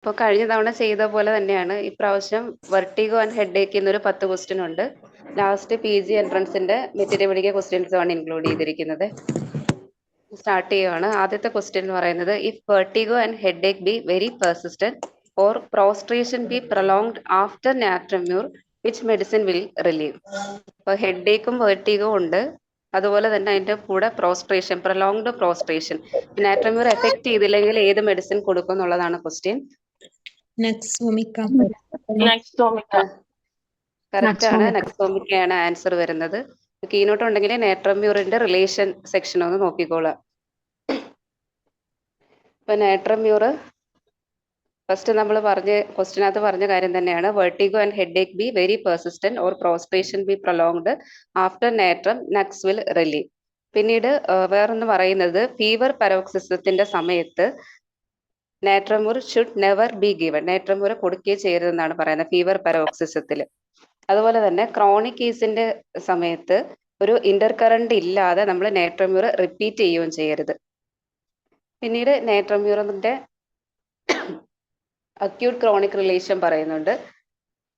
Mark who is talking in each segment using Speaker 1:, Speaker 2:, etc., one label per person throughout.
Speaker 1: അപ്പോൾ കഴിഞ്ഞ തവണ ചെയ്ത പോലെ തന്നെയാണ് ഇപ്രാവശ്യം വെർട്ടിഗോ ആൻഡ് ഹെഡേക്ക് എന്നൊരു 10 ക്വസ്റ്റ്യൻ ഉണ്ട്. ലാസ്റ്റ് PG എൻട്രൻസിന്റെ മെറ്റീരിയൽ പഠിക്കുക ക്വസ്റ്റ്യൻസ് ആണ് ഇൻക്ലൂഡ് ചെയ്തിരിക്കുന്നത്. സ്റ്റാർട്ട് ചെയ്യുകയാണ്. ആദ്യത്തെ ക്വസ്റ്റ്യൻ എന്ന് പറയുന്നത് if vertigo and headache be very persistent or prostration be prolonged after natrum mur which medicine will relieve. അപ്പോൾ ഹെഡേക്കും വെർട്ടിഗോ ഉണ്ട്, അതുപോലെ തന്നെ അതിന്റെ കൂടെ പ്രോസ്ട്രേഷൻ, പ്രൊലോങ്ഡ് പ്രോസ്ട്രേഷൻ, നാട്രമ്യൂർ എഫക്ട് ചെയ്തില്ലെങ്കിൽ ഏത് മെഡിസിൻ കൊടുക്കും എന്നുള്ളതാണ് ക്വസ്റ്റ്യൻ. കറക്റ്റ് ആണ്, നെക്സോമിക്കയാണ് ആൻസർ വരുന്നത്. കീനോട്ട് ഉണ്ടെങ്കിൽ നാട്രമ്യൂറിന്റെ റിലേഷൻ സെക്ഷൻ ഒന്ന് നോക്കിക്കോളാം. ഇപ്പൊ നാട്രമ്യൂർ ഫസ്റ്റ് നമ്മൾ ക്വസ്റ്റിനകത്ത് പറഞ്ഞ കാര്യം തന്നെയാണ്. Vertigo and headache be very persistent or prostration be prolonged after natrum nux will relieve. പിന്നീട് വേറൊന്ന് പറയുന്നത് ഫീവർ പരോക്സിസത്തിന്റെ സമയത്ത് natrum mur should never be given. Natrum mur കൊടുക്കുകയും ചെയ്യരുതെന്നാണ് പറയുന്നത് ഫീവർ പരോക്സിസത്തിൽ. അതുപോലെ തന്നെ ക്രോണിക് കേസിന്റെ സമയത്ത് ഒരു ഇന്റർകറന്റ് ഇല്ലാതെ നമ്മൾ നാട്രമ്യൂർ റിപ്പീറ്റ് ചെയ്യുകയും ചെയ്യരുത്. പിന്നീട് നാട്രമ്യൂറിന്റെ അക്യൂട്ട് ക്രോണിക് റിലേഷൻ പറയുന്നുണ്ട്.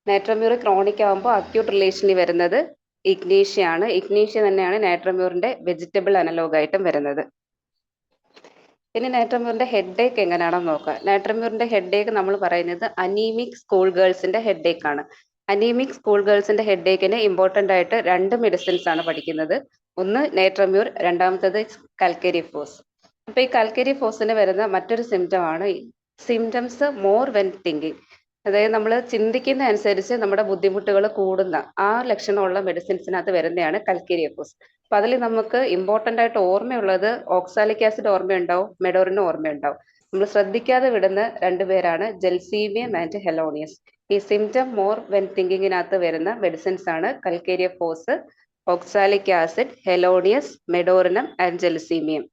Speaker 1: നാട്രമ്യൂർ ക്രോണിക് ആകുമ്പോൾ അക്യൂട്ട് റിലേഷനിൽ വരുന്നത് ഇഗ്നീഷ്യ ആണ്. ഇഗ്നീഷ്യ തന്നെയാണ് നാട്രമ്യൂറിന്റെ വെജിറ്റബിൾ അനലോഗായിട്ടും വരുന്നത്. പിന്നെ നാട്രമ്യൂറിന്റെ ഹെഡേക്ക് എങ്ങനെയാണെന്ന് നോക്കാം. നാട്രമ്യൂറിന്റെ ഹെഡേക്ക് നമ്മൾ പറയുന്നത് അനീമിക് സ്കൂൾ ഗേൾസിന്റെ ഹെഡേക്ക് ആണ്. അനീമിക് സ്കൂൾ ഗേൾസിന്റെ ഹെഡേക്കിന് ഇമ്പോർട്ടന്റ് ആയിട്ട് 2 മെഡിസിൻസ് ആണ് പഠിക്കുന്നത്. ഒന്ന് നാട്രമ്യൂർ, രണ്ടാമത്തത് കൽക്കരിഫോസ്. അപ്പൊ ഈ കൽക്കരിഫോസിന് വരുന്ന മറ്റൊരു സിംറ്റം ആണ് സിംറ്റംസ് മോർ വെൻ തിങ്കിങ്. അതായത് നമ്മൾ ചിന്തിക്കുന്ന അനുസരിച്ച് നമ്മുടെ ബുദ്ധിമുട്ടുകൾ കൂടുന്ന ആ ലക്ഷണമുള്ള മെഡിസിൻസിനകത്ത് വരുന്നതാണ് കൽക്കരിഫോസ്. അപ്പൊ അതിൽ നമുക്ക് ഇമ്പോർട്ടന്റ് ആയിട്ട് ഓർമ്മയുള്ളത് ഓക്സാലിക് ആസിഡ് ഓർമ്മയുണ്ടാവും, മെഡോറിനും ഓർമ്മയുണ്ടാവും. നമ്മൾ ശ്രദ്ധിക്കാതെ വിടുന്ന 2 പേരാണ് ജെൽസീമിയം ആൻഡ് ഹെലോണിയസ്. ഈ സിംറ്റം മോർ വെൻ തിങ്കിങ്ങിനകത്ത് വരുന്ന മെഡിസിൻസ് ആണ് calcarea phos, oxalic acid, helonias, medorrhinum and gelsemium.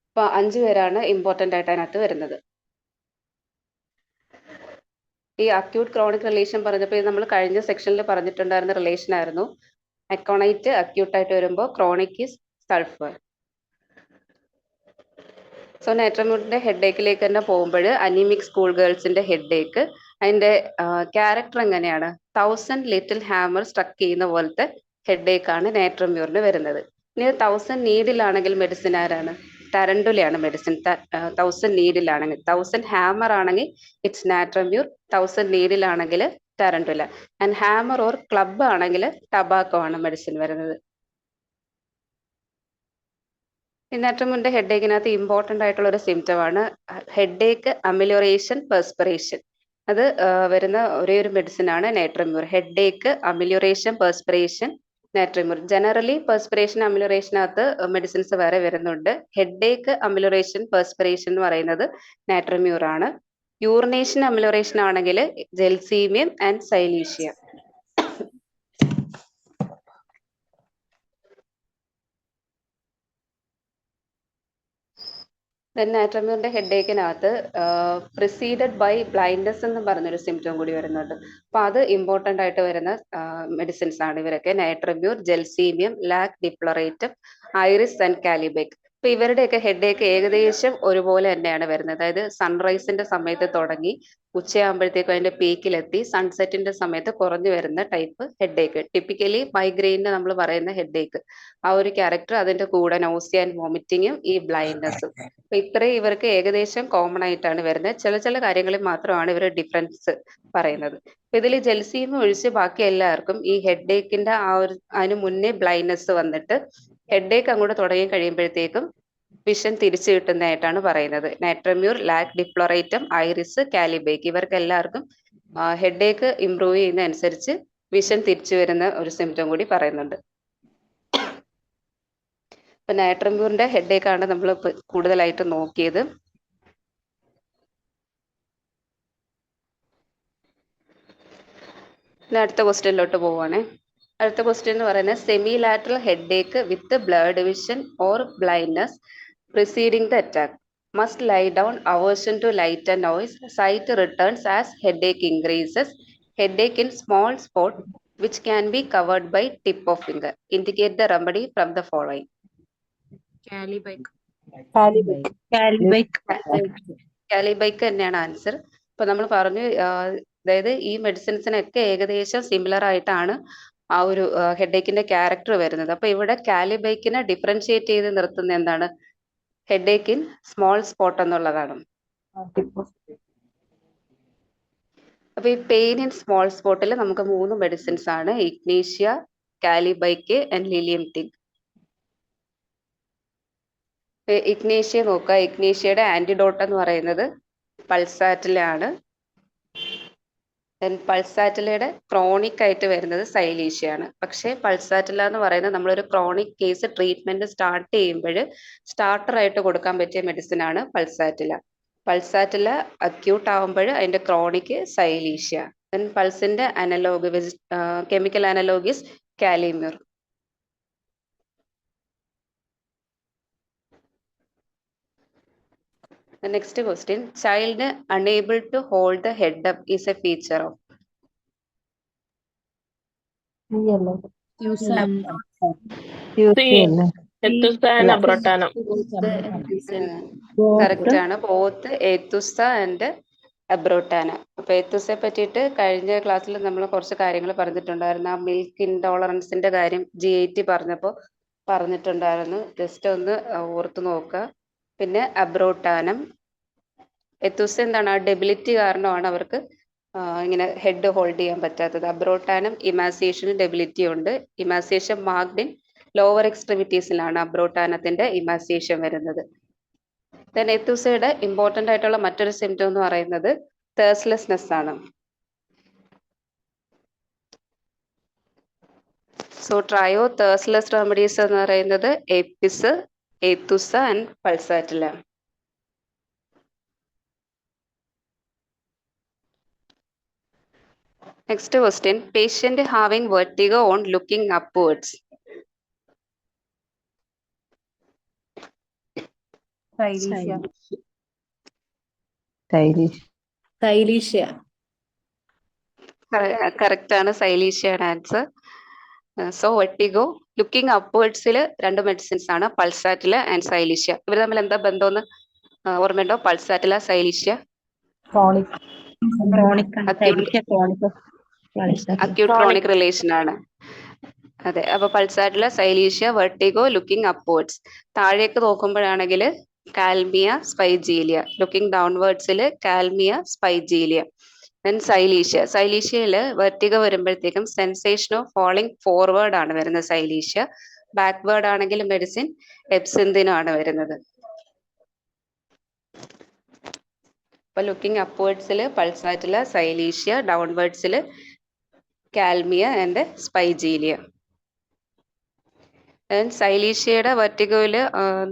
Speaker 1: അപ്പൊ 5 പേരാണ് ഇമ്പോർട്ടന്റ് ആയിട്ട് അതിനകത്ത് വരുന്നത്. ഈ അക്യൂട്ട് ക്രോണിക് റിലേഷൻ പറഞ്ഞപ്പോൾ നമ്മൾ കഴിഞ്ഞ സെക്ഷനിൽ പറഞ്ഞിട്ടുണ്ടായിരുന്ന റിലേഷൻ ആയിരുന്നു. അക്കോണൈറ്റ് അക്യൂട്ട് ആയിട്ട് വരുമ്പോൾ ക്രോണിക് ഈസ് സൾഫർ. സോ നാട്രമ്യൂറിന്റെ ഹെഡേക്കിലേക്ക് തന്നെ പോകുമ്പോൾ അനീമിക് സ്കൂൾ ഗേൾസിന്റെ ഹെഡേക്ക് അതിന്റെ ക്യാരക്ടർ എങ്ങനെയാണ്? 1000 ലിറ്റിൽ ഹാമർ സ്ട്രക്ക് ചെയ്യുന്ന പോലത്തെ ഹെഡേക്കാണ് നാട്രമ്യൂറിന് വരുന്നത്. ഇനി 1000 നീഡിലാണെങ്കിൽ മെഡിസിൻ ആരാണ്? ടരൻഡുലയാണ് മെഡിസിൻ. 1000 നീഡിലാണെങ്കിൽ, 1000 ഹാമർ ആണെങ്കിൽ ഇറ്റ്സ് നാട്രമ്യൂർ, 1000 നീഡിലാണെങ്കിൽ tarentula. And hammer or club ആണെങ്കിൽ ടബാക്കോ ആണ് മെഡിസിൻ വരുന്നത്. നാട്രമ്യൂറിന്റെ ഹെഡേക്കിനകത്ത് ഇമ്പോർട്ടന്റ് ആയിട്ടുള്ള ഒരു സിംറ്റം ആണ് ഹെഡേക്ക് അമിലിയോറേഷൻ പെർസ്പിറേഷൻ. അത് വരുന്ന ഒരേ ഒരു മെഡിസിൻ ആണ് natrum mur. Headache amelioration perspiration natrum mur. Generally perspiration അമിലിയോറേഷനകത്ത് മെഡിസിൻസ് വേറെ വരുന്നുണ്ട്. ഹെഡേക്ക് അമിലിയോറേഷൻ പെർസ്പിറേഷൻ എന്ന് പറയുന്നത് നാട്രമ്യൂർ ആണ്. യൂറിനേഷൻ അമിലിയോറേഷൻ ആണെങ്കിൽ ജെൽസീമിയം ആൻഡ് സൈലീഷ്യ. നാട്രമ്യൂറിന്റെ ഹെഡേക്കിനകത്ത് പ്രിസീഡഡ് ബൈ ബ്ലൈൻഡ്നെസ് എന്ന് പറഞ്ഞൊരു സിംറ്റം കൂടി വരുന്നുണ്ട്. അപ്പൊ അത് ഇമ്പോർട്ടന്റ് ആയിട്ട് വരുന്ന മെഡിസിൻസ് ആണ് ഇവരൊക്കെ. നാട്രമ്യൂർ, ജെൽസീമിയം, ലാക് ഡിപ്ലറേറ്റം, ഐറിസ് ആൻഡ് കാലിബേക്ക്. അപ്പൊ ഇവരുടെയൊക്കെ ഹെഡേക്ക് ഏകദേശം ഒരുപോലെ തന്നെയാണ് വരുന്നത്. അതായത് സൺറൈസിന്റെ സമയത്ത് തുടങ്ങി ഉച്ചയാകുമ്പോഴത്തേക്കും അതിന്റെ പീക്കിലെത്തി സൺസെറ്റിന്റെ സമയത്ത് കുറഞ്ഞു വരുന്ന ടൈപ്പ് ഹെഡേക്ക്. ടിപ്പിക്കലി മൈഗ്രെയിന് നമ്മൾ പറയുന്ന ഹെഡേക്ക് ആ ഒരു ക്യാരക്ടർ, അതിന്റെ കൂടെ നോസിയ ആൻഡ് വോമിറ്റിങ്ങും ഈ ബ്ലൈൻഡ്നെസ്സും. അപ്പൊ ഇത്രയും ഇവർക്ക് ഏകദേശം കോമൺ ആയിട്ടാണ് വരുന്നത്. ചില കാര്യങ്ങളിൽ മാത്രമാണ് ഇവർ ഡിഫറൻസ് പറയുന്നത്. അപ്പൊ ഇതിൽ ജെൽസീമിയം ഒഴിച്ച് ബാക്കി എല്ലാവർക്കും ഈ ഹെഡേക്കിന്റെ അതിന് മുന്നേ ബ്ലൈൻഡ്നെസ് വന്നിട്ട് ഹെഡേക്ക് അങ്ങോട്ട് തുടങ്ങി കഴിയുമ്പോഴത്തേക്കും വിഷൻ തിരിച്ചു കിട്ടുന്നതായിട്ടാണ് പറയുന്നത്. നാട്രമ്യൂർ, ലാക് ഡിപ്ലോറേറ്റം, ഐറിസ്, കാലിബേക്ക് ഇവർക്ക് എല്ലാവർക്കും ഹെഡേക്ക് ഇംപ്രൂവ് ചെയ്യുന്ന അനുസരിച്ച് വിഷൻ തിരിച്ചു വരുന്ന ഒരു സിംറ്റം കൂടി പറയുന്നുണ്ട്. ഇപ്പൊ നാട്രമ്യൂറിന്റെ ഹെഡേക്കാണ് നമ്മൾ കൂടുതലായിട്ട് നോക്കിയത്. അടുത്ത ക്വസ്റ്റ്യനിലോട്ട് പോവുകയാണെ. അടുത്ത ക്വസ്റ്റ്യൻ എന്ന് പറയുന്നത് semi lateral headache with blood vision or blindness preceding the attack must lie down, aversion to light and noise, sight returns as headache increases, headache in small spot which can be covered by tip of finger. Indicate the remedy from the following.
Speaker 2: Calibake.
Speaker 3: Calibake.
Speaker 1: കാലിബൈക്ക് തന്നെയാണ് answer. ഇപ്പൊ നമ്മൾ പറഞ്ഞു അതായത് ഈ മെഡിസിൻസിനൊക്കെ ഏകദേശം similar ആയിട്ടാണ് ആ ഒരു ഹെഡേക്കിന്റെ ക്യാരക്ടർ വരുന്നത്. അപ്പൊ ഇവിടെ കാലിബൈക്കിനെ ഡിഫറൻഷിയേറ്റ് ചെയ്ത് നിർത്തുന്ന എന്താണ്? ഹെഡേക്ക് ഇൻ സ്മോൾ സ്പോട്ട് എന്നുള്ളതാണ്. അപ്പൊ ഈ പെയിൻ ഇൻ സ്മോൾ സ്പോട്ടിൽ നമുക്ക് 3 മെഡിസിൻസ് ആണ്: ഇഗ്നീഷ്യ, കാലിബൈക്ക് ആൻഡ് ലിലിയം ടിക്. ഇഗ്നീഷ്യ നോക്കുക. ഇഗ്നീഷ്യയുടെ ആന്റിഡോട്ട് എന്ന് പറയുന്നത് പൾസാറ്റിലാണ്. പൾസാറ്റിലയുടെ ക്രോണിക് ആയിട്ട് വരുന്നത് സൈലീഷ്യയാണ്. പക്ഷേ പൾസാറ്റില എന്ന് പറയുന്നത് നമ്മളൊരു ക്രോണിക് കേസ് ട്രീറ്റ്മെന്റ് സ്റ്റാർട്ട് ചെയ്യുമ്പോൾ സ്റ്റാർട്ടർ ആയിട്ട് കൊടുക്കാൻ പറ്റിയ മെഡിസിൻ ആണ് പൾസാറ്റില. പൾസാറ്റില അക്യൂട്ട് ആവുമ്പോൾ അതിന്റെ ക്രോണിക് സൈലീഷ്യ. പൾസിന്റെ analogue chemical analogue is kali mur. The next question, child unable to hold the head up is a feature of? Correct ആണ്. Both aethusa and abrotanum. അപ്പൊ ഏത്തുസയെ പറ്റിയിട്ട് കഴിഞ്ഞ ക്ലാസ്സിൽ നമ്മൾ കുറച്ച് കാര്യങ്ങൾ പറഞ്ഞിട്ടുണ്ടായിരുന്നു. ആ മിൽക്ക് ഇൻടോളറൻസിന്റെ കാര്യം GAT പറഞ്ഞപ്പോൾ പറഞ്ഞിട്ടുണ്ടായിരുന്നു. ജസ്റ്റ് ഒന്ന് ഓർത്ത് നോക്കുക. പിന്നെ അബ്രോട്ടാനം, എത്തുസ എന്താണ്? ആ ഡെബിലിറ്റി കാരണമാണ് അവർക്ക് ഇങ്ങനെ ഹെഡ് ഹോൾഡ് ചെയ്യാൻ പറ്റാത്തത്. അബ്രോട്ടാനം ഇമാസിയേഷന് ഡെബിലിറ്റി ഉണ്ട്. ഇമാസിയേഷൻ മാർക്ഡ് ഇൻ ലോവർ എക്സ്ട്രിമിറ്റീസിലാണ് അബ്രോട്ടാനത്തിന്റെ ഇമാസിയേഷൻ വരുന്നത്. ദെൻ എത്തുസയുടെ ഇമ്പോർട്ടന്റ് ആയിട്ടുള്ള മറ്റൊരു സിംറ്റം എന്ന് പറയുന്നത് തേഴ്സ്ലെസ്നെസ് ആണ്. സോ ട്രയോ തേഴ്സ്ലെസ് റെമഡീസ് എന്ന് പറയുന്നത് apis, aethusa and pulsatilla. Next question, patient having vertigo on looking upwards.
Speaker 2: Silicea.
Speaker 1: Correct ആണ്. സൈലീഷ്യയാണ് ആൻസർ. സോ വെർട്ടിഗോ ലുക്കിംഗ് അപ്വേർഡ്സിൽ 2 മെഡിസിൻസ് ആണ്, പൾസാറ്റില ആൻഡ് സൈലീഷ്യ. ഇവർ തമ്മിൽ എന്താ ബന്ധമെന്ന് ഓർമ്മയുണ്ടോ? Pulsatilla, silicea acute chronic relation ആണ്. അതെ. അപ്പൊ pulsatilla, silicea, vertigo, looking upwards. താഴേക്ക് നോക്കുമ്പോഴാണെങ്കിൽ കാൽമിയ, സ്പൈജീലിയ. ലുക്കിംഗ് ഡൗൺവേർഡ്സിൽ കാൽമിയ, സ്പൈജീലിയ. ദെൻ സൈലീഷ്യയിൽ വെർട്ടിഗോ വരുമ്പോഴത്തേക്കും സെൻസേഷൻ ഓഫ് ഫോളിംഗ് ഫോർവേഡ് ആണ് വരുന്നത് സൈലീഷ്യ. ബാക്ക്വേർഡ് ആണെങ്കിൽ മെഡിസിൻ എപ്സിന്തിനും ആണ് വരുന്നത്. അപ്പൊ ലുക്കിംഗ് അപ്വേർഡ്സിൽ പൾസാറ്റില, സൈലീഷ്യ, ഡൗൺവേർഡ്സിൽ കാൽമിയ ആൻഡ് സ്പൈജീലിയ. സൈലീഷ്യയുടെ വെർട്ടിഗോയില്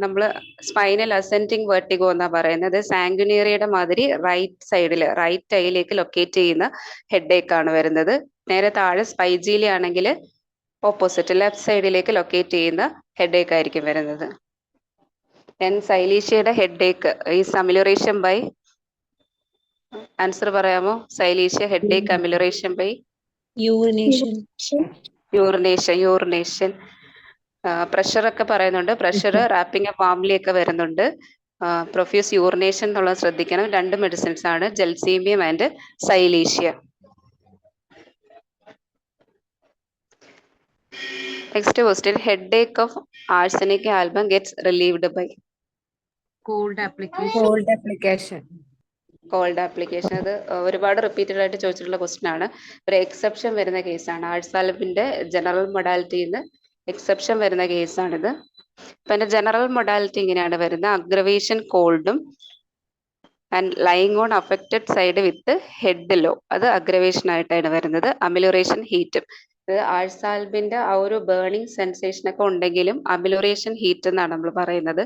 Speaker 1: നമ്മൾ സ്പൈനൽ അസെൻഡിങ് വെർട്ടിഗോ എന്നാ പറയുന്നത്. സാങ്കുനേറിയയുടെ മാതിരി റൈറ്റ് സൈഡിൽ റൈറ്റ് ഐയിലേക്ക് ലൊക്കേറ്റ് ചെയ്യുന്ന ഹെഡേക്ക് ആണ് വരുന്നത്. നേരെ താഴെ സ്പൈജീലിയ ആണെങ്കിൽ ഓപ്പോസിറ്റ് ലെഫ്റ്റ് സൈഡിലേക്ക് ലൊക്കേറ്റ് ചെയ്യുന്ന ഹെഡേക്ക് ആയിരിക്കും വരുന്നത്. സൈലീഷ്യയുടെ ഹെഡേക്ക് ഈസ് അമിലറേഷൻ ബൈ, ആൻസർ പറയാമോ? സൈലീഷ്യ ഹെഡേക്ക് അമിലറേഷൻ ബൈ യൂറിനേഷൻ. പ്രഷർ ഒക്കെ പറയുന്നുണ്ട്. പ്രഷർ, റാപ്പിംഗ് അപ്പ് വാംലി ഒക്കെ വരുന്നുണ്ട്. പ്രൊഫ്യൂസ് യൂറിനേഷൻ എന്നുള്ളത് ശ്രദ്ധിക്കണം. 2 മെഡിസിൻസ് ആണ്, gelsemium and silicea. Next question, headache of arsenic album gets relieved by?
Speaker 2: Cold application.
Speaker 1: അത് ഒരുപാട് റിപ്പീറ്റഡ് ആയിട്ട് ചോദിച്ചിട്ടുള്ള ക്വസ്റ്റ്യൻ ആണ്. ഒരു എക്സെപ്ഷൻ വരുന്ന കേസാണ്. ആഴ്സാൽബിന്റെ ജനറൽ മൊഡാലിറ്റിന്ന് എക്സെപ്ഷൻ വരുന്ന കേസാണിത്. അപ്പൊ അതിന്റെ ജനറൽ മൊഡാലിറ്റി ഇങ്ങനെയാണ് വരുന്നത്: അഗ്രവേഷൻ കോൾഡും and lying on affected side with head low, അത് അഗ്രവേഷൻ ആയിട്ടാണ് വരുന്നത്. അമിലോറേഷൻ ഹീറ്റും. ആഴ്സാൽബിന്റെ ആ ഒരു ബേണിംഗ് സെൻസേഷൻ ഒക്കെ ഉണ്ടെങ്കിലും അമിലോറേഷൻ ഹീറ്റ് എന്നാണ് നമ്മൾ പറയുന്നത്.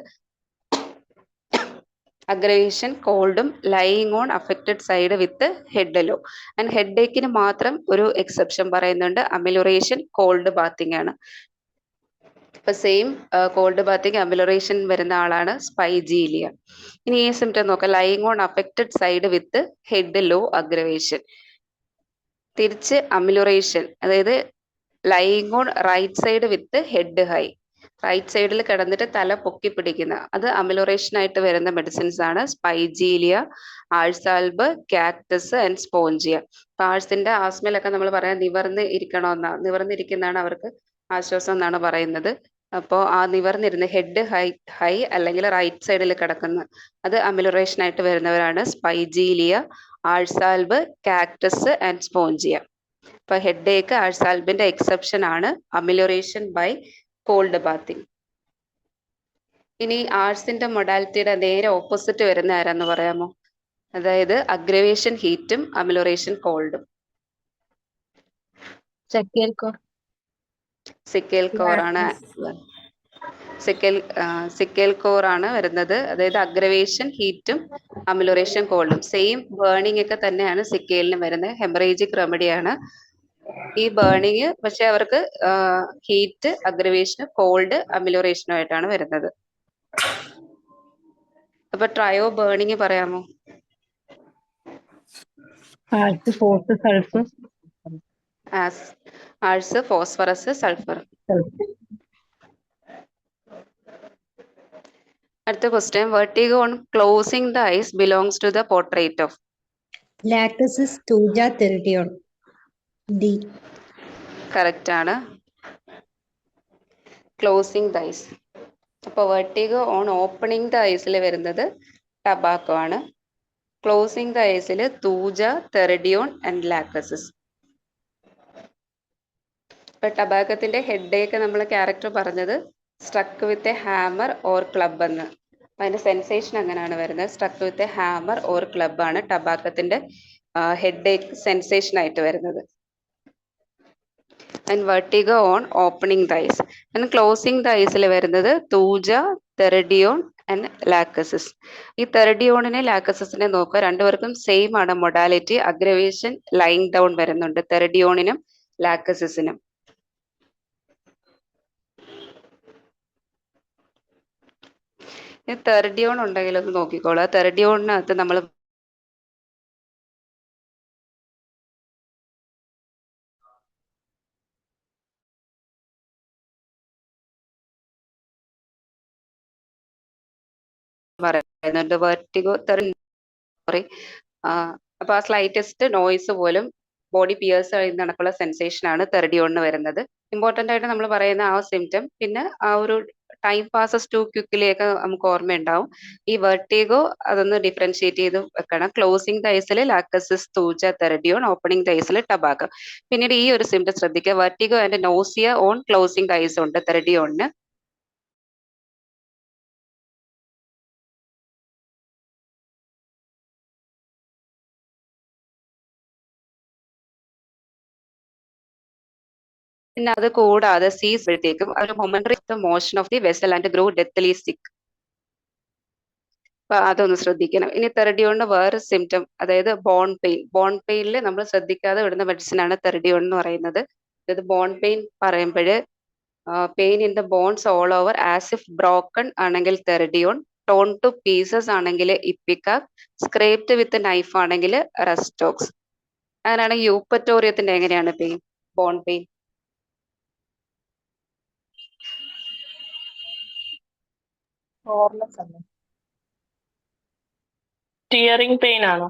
Speaker 1: അഗ്രവേഷൻ കോൾഡും lying on affected side with head low. And ഹെഡേക്കിന് മാത്രം ഒരു എക്സെപ്ഷൻ പറയുന്നുണ്ട്, അമിലോറേഷൻ കോൾഡ് ബാത്തിങ് ആണ്. ഇപ്പൊ സെയിം കോൾഡ് ബാത്തിങ് അമിലോറേഷൻ വരുന്ന ആളാണ് സ്പൈജീലിയ. ഇനി ഈ സിംറ്റം നോക്കാം, lying on affected side with head low aggravation. തിരിച്ച് അമിലോറേഷൻ, അതായത് lying on right side with head high. Right സൈഡിൽ കിടന്നിട്ട് തല പൊക്കി പിടിക്കുന്ന അത് അമിലോറേഷൻ ആയിട്ട് വരുന്ന മെഡിസിൻസ് ആണ് സ്പൈജീലിയ, ആഴ്സാൽബ്, കാക്ടസ് ആൻഡ് സ്പോഞ്ചിയ. ആഴ്സിന്റെ ആസ്മയിലൊക്കെ നമ്മൾ പറയാം നിവർന്നിരിക്കുന്നതാണ് അവർക്ക് ആശ്വാസം എന്നാണ് പറയുന്നത്. അപ്പോൾ ആ നിവർന്നിരുന്ന് ഹെഡ് ഹൈ അല്ലെങ്കിൽ റൈറ്റ് സൈഡിൽ കിടക്കുന്ന അത് അമിലോറേഷൻ ആയിട്ട് വരുന്നവരാണ് സ്പൈജീലിയ, ആഴ്സാൽബ്, കാക്ടസ് ആൻഡ് സ്പോഞ്ചിയ. ഇപ്പൊ ഹെഡ് ഏക്ക് ആഴ്സാൽബിന്റെ എക്സെപ്ഷൻ ആണ് അമിലോറേഷൻ ബൈ കോൾഡ് ബാത്തിങ്. ഇനി ആഴ്സിന്റെ മൊഡാലിറ്റിയുടെ നേരെ ഓപ്പോസിറ്റ് വരുന്ന ആരാന്ന് പറയാമോ? അതായത് അഗ്രവേഷൻ ഹീറ്റും അമിലോറേഷൻ കോൾഡും. സിക്കൽ കോർ ആണ് സിക്കൽ കോർ ആണ് വരുന്നത്. അതായത് അഗ്രവേഷൻ ഹീറ്റും അമിലോറേഷൻ കോൾഡും സെയിം ബേണിംഗ് ഒക്കെ തന്നെയാണ് സിക്കേലിന് വരുന്നത്. ഹെമറേജിക് റെമഡിയാണ് ഈ ബേണിങ്, പക്ഷെ അവർക്ക് ഹീറ്റ് അഗ്രവേഷനും കോൾഡ് അമിലോറേഷനും ആയിട്ടാണ് വരുന്നത്. അപ്പൊ ട്രയോ ബേണിങ് പറയാമോ?
Speaker 2: Ars,
Speaker 1: phosphorus, sulphur. അടുത്ത question, vertigo on closing the eyes belongs to the portrait of.
Speaker 2: Lachesis, thuja, theridion. D
Speaker 1: correct ആണ്. Closing the eyes. അപ്പോൾ വെർട്ടിഗോ ഓൺ ഓപ്പണിംഗ് ദ ഐസിൽ വരുന്നത് ടബാക്കോ ആണ്. ക്ലോസിംഗ് ദ ഐസിൽ thuja, theridion and lachesis. ഇപ്പൊ ടബാക്കത്തിന്റെ headache നമ്മൾ character പറഞ്ഞത് struck with a hammer or club എന്ന്. അപ്പൊ അതിന്റെ സെൻസേഷൻ അങ്ങനെയാണ് വരുന്നത്. Struck with a hammer or club ആണ് ടബാക്കത്തിന്റെ ഹെഡ് ഏക്ക് സെൻസേഷൻ ആയിട്ട് വരുന്നത്. And vertigo on opening the eyes. And closing the ഐസിൽ വരുന്നത് തൂജ, തെറിഡിയോൺ ആൻഡ് ലാക്കസിസ്. ഈ തെറിഡിയോണിനെ ലാക്കസിസിനെ നോക്കുക, രണ്ടുപേർക്കും സെയിം ആണ് മൊഡാലിറ്റി. അഗ്രവേഷൻ ലൈങ് ഡൗൺ വരുന്നുണ്ട് തെറിഡിയോണിനും ലാക്കസിസിനും. തെറിഡിയോൺ ഉണ്ടെങ്കിൽ ഒന്ന് നോക്കിക്കോളൂ. തെറിഡിയോണിനകത്ത് നമ്മൾ പറയുന്നുണ്ട് വെർട്ടിഗോ സോറി അപ്പൊ ആ സ്ലൈറ്റസ്റ്റ് നോയ്സ് പോലും ബോഡി പിയേഴ്സ് ചെയ്യുന്ന കണക്കുള്ള സെൻസേഷൻ ആണ് തെറിഡിയോണിന് വരുന്നത്. ഇമ്പോർട്ടന്റ് ആയിട്ട് നമ്മൾ പറയുന്ന ആ സിംറ്റം, പിന്നെ ആ ഒരു ടൈം പാസസ് ടു ക്വിക്കിലേക്ക് നമുക്ക് ഓർമ്മയുണ്ടാവും. ഈ വെർട്ടിഗോ അതൊന്ന് ഡിഫറൻഷിയേറ്റ് ചെയ്ത് വെക്കണം. ക്ലോസിംഗ് ദൈസിൽ ലാക്കസിസ്, തൂജ, തെറിഡിയോൺ, ഓപ്പണിംഗ് ദൈസിൽ ടബാക്കോ. പിന്നീട് ഈ ഒരു സിംറ്റം ശ്രദ്ധിക്കുക, vertigo and nausea on closing the eyes ഉണ്ട് തെറിഡിയോണിന്. പിന്നെ അത് കൂടാതെ സീസ്ബഴത്തേക്കും ഒരു momentary motion of the vessel and grow deathly sick. അപ്പൊ അതൊന്ന് ശ്രദ്ധിക്കണം. ഇനി തെറിഡിയോണിന് വേറെ സിംറ്റം, അതായത് ബോൺ പെയിൻ. ബോൺ പെയിനിൽ നമ്മൾ ശ്രദ്ധിക്കാതെ വിടുന്ന മെഡിസിൻ ആണ് തെറിഡിയോൺ എന്ന് പറയുന്നത്. അതായത് ബോൺ പെയിൻ പറയുമ്പോൾ pain in the bones all over as if broken ആണെങ്കിൽ തെറിഡിയോൺ, ടോൺ ടു പീസസ് ആണെങ്കിൽ ഇപ്പിക്കാക്, സ്ക്രേപ്ഡ് വിത്ത് നൈഫ് ആണെങ്കിൽ റെസ്റ്റോക്സ്. അങ്ങനെയാണെങ്കിൽ യൂപ്പറ്റോറിയത്തിന്റെ എങ്ങനെയാണ് pain, bone pain?
Speaker 3: Tearing pain ആണോ?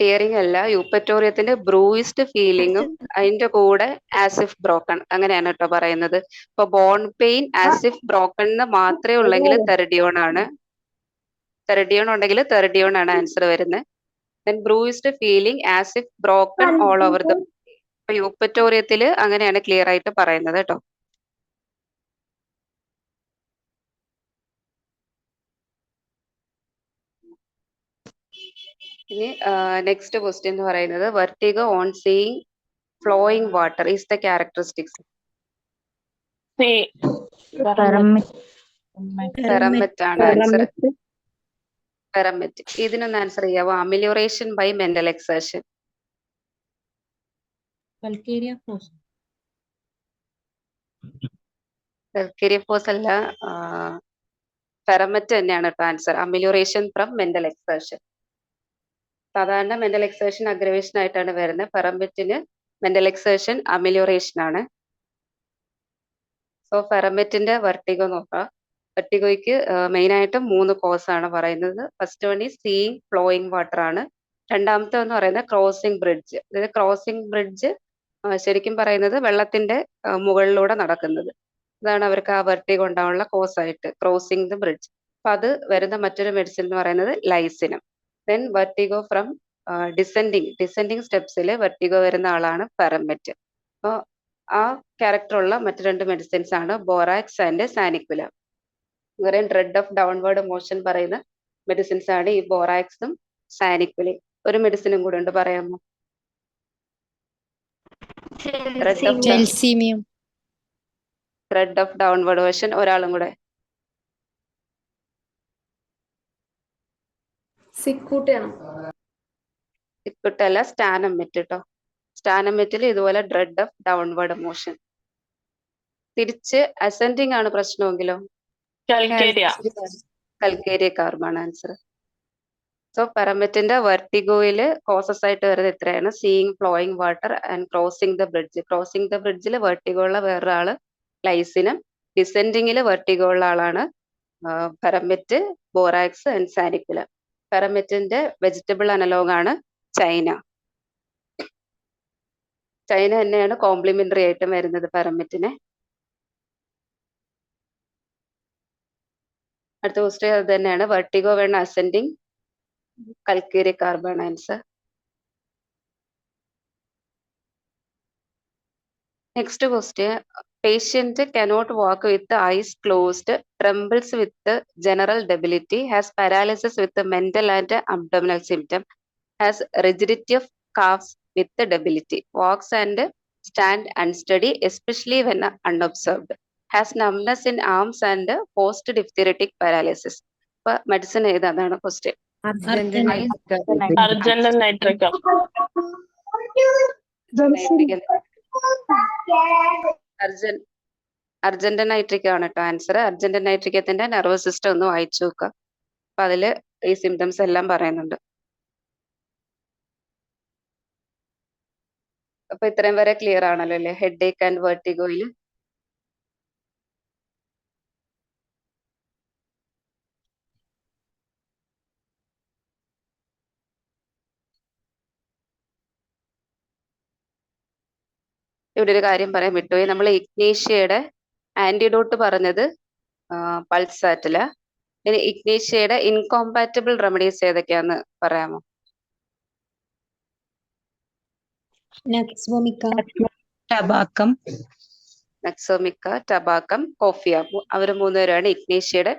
Speaker 1: ടിയറിംഗ് അല്ല, യൂപ്പറ്റോറിയത്തിന്റെ ബ്രൂയിസ്ഡ് ഫീലിംഗും അതിന്റെ കൂടെ ആസ് ഇഫ് ബ്രോക്കൺ, അങ്ങനെയാണ് കേട്ടോ പറയുന്നത്. ഇപ്പൊ bone pain as if broken എന്ന് മാത്രമേ ഉള്ളെങ്കിൽ തെറിഡിയോൺ ആണ്. തെറിഡിയോൺ ഉണ്ടെങ്കിൽ തെറിഡിയോൺ ആണ് ആൻസർ വരുന്നത്. Then bruised feeling as if broken all over the. ഇപ്പൊ യൂപ്പറ്റോറിയത്തിൽ അങ്ങനെയാണ് ക്ലിയർ ആയിട്ട് പറയുന്നത് കേട്ടോ. ഇനി നെക്സ്റ്റ് ക്വസ്റ്റ്യൻ എന്ന് പറയുന്നത്, vertigo on seeing flowing water is the characteristics. Ferrum met ആണ് ആൻസർ. പെറമെറ്റ്. ഇതിനൊന്ന് ആൻസർ ചെയ്യാവോ? Amelioration by mental exertion. Calcarea phos അല്ല, പെറമെറ്റ് തന്നെയാണ് കേട്ടോ answer. Amelioration from mental exertion. സാധാരണ മെന്റൽ എക്സേർഷൻ അഗ്രവേഷൻ ആയിട്ടാണ് വരുന്നത്. പെറമെറ്റിന് മെന്റൽ എക്സേർഷൻ അമിലിയോറേഷൻ ആണ്. സോ ഫെറമെറ്റിന്റെ വെർട്ടിഗോ നോക്കാം. വെർട്ടിഗോയ്ക്ക് മെയിൻ ആയിട്ട് 3 കോസ് ആണ് പറയുന്നത്. First one is seeing flowing water ആണ്. രണ്ടാമത്തെ എന്ന് പറയുന്നത് ക്രോസിംഗ് ബ്രിഡ്ജ്. അതായത് ക്രോസിംഗ് ബ്രിഡ്ജ് ശരിക്കും പറയുന്നത് വെള്ളത്തിന്റെ മുകളിലൂടെ നടക്കുന്നത്. അതാണ് അവർക്ക് ആ വെർട്ടിഗോ ഉണ്ടാവാനുള്ള കോസ് ആയിട്ട് ക്രോസിംഗ് ദ ബ്രിഡ്ജ്. അപ്പൊ അത് വരുന്ന മറ്റൊരു മെഡിസിൻ എന്ന് പറയുന്നത് lyssinum. Then vertigo from descending സ്റ്റെപ്സിൽ വെർട്ടിഗോ വരുന്ന ആളാണ് ഫെറമെറ്റ്. അപ്പോൾ ആ ക്യാരക്ടർ ഉള്ള മറ്റു 2 മെഡിസിൻസ് ആണ് ബോറാക്സ് ആൻഡ് സാനിക്കുല. വേറെ ഡ്രെഡ് ഓഫ് ഡൗൺവേർഡ് മോഷൻ പറയുന്ന മെഡിസിൻസ് ആണ് ഈ ബോറാക്സും സാനിക്കുലയും. ഒരു മെഡിസിനും കൂടെ ഉണ്ട്, പറയാമോ?
Speaker 2: Gelsemium.
Speaker 1: Dread of downward motion, ഒരാളും കൂടെ. സിക്കുട്ടല്ല, സ്റ്റാനമെറ്റ് കേട്ടോ. സ്റ്റാനമെറ്റിൽ ഇതുപോലെ ഡ്രെഡ് ഓഫ് ഡൗൺവേർഡ് മോഷൻ. തിരിച്ച് അസെൻഡിങ് ആണ് പ്രശ്നമെങ്കിലോ
Speaker 3: കൽക്കേരിയ.
Speaker 1: കൽക്കേരിയ കാർബാണ് ആൻസർ. സോ പെറമെറ്റിന്റെ വെർട്ടിഗോയില് കോസസ് ആയിട്ട് വരുന്നത് ഇത്രയാണ്: seeing flowing water and crossing the bridge. Crossing the ബ്രിഡ്ജിൽ വെർട്ടിഗോ ഉള്ള വേറൊരാള് ലൈസിനും, ഡിസെൻഡിങ്ങിൽ വെർട്ടിഗോ ഉള്ള ആളാണ് പെറമെറ്റ്, ബോറാക്സ് ആൻഡ് സാനിക്കുല. പെറമെറ്റിന്റെ വെജിറ്റബിൾ അനലോഗ് ആണ് ചൈന. ചൈന തന്നെയാണ് കോംപ്ലിമെന്ററി ആയിട്ടും വരുന്നത് പെറമെറ്റിനെ. അടുത്ത ക്വസ്റ്റ്യൻ അത് തന്നെയാണ്. വെർട്ടിഗോ വേണ ascending, calcarea carbon answer. Next question: patient cannot walk with the eyes closed, trembles with the general debility, has paralysis with the mental and abdominal symptom, has rigidity of calves with the debility, walks and stand unsteady especially when unobserved, has numbness in arms and post diphtheritic paralysis. ഇപ്പൊ medicine ഏതാണ് question?
Speaker 3: അർജന്റൻ നൈട്രിക്കം.
Speaker 1: അർജന്റൻ നൈട്രിക്ക ആണ് കേട്ടോ answer. അർജന്റൻ നൈട്രിക്കത്തിന്റെ nervous system ഒന്ന് വായിച്ചു നോക്കുക. അപ്പൊ അതില് ഈ സിംറ്റംസ് എല്ലാം പറയുന്നുണ്ട്. അപ്പൊ ഇത്രയും വരെ ക്ലിയർ ആണല്ലോ അല്ലെ? ഹെഡ് ഏക്ക് ആൻഡ് വെർട്ടിഗോയിൽ. ഇവിടെ ഒരു കാര്യം പറയാൻ വിട്ടുപോയി. നമ്മൾ ഇഗ്നേഷ്യയുടെ ആന്റിഡോട്ട് പറഞ്ഞത് പൾസാറ്റില. ഇനി ഇഗ്നേഷ്യയുടെ ഇൻകോമ്പാറ്റബിൾ റെമഡീസ് ഏതൊക്കെയാന്ന് പറയാമോ?
Speaker 2: ടബാക്കം,
Speaker 1: നക്സോമിക്ക, ടബാക്കം, കോഫിയ. അവർ 3 പേരാണ് ഇഗ്നേഷ്യയുടെ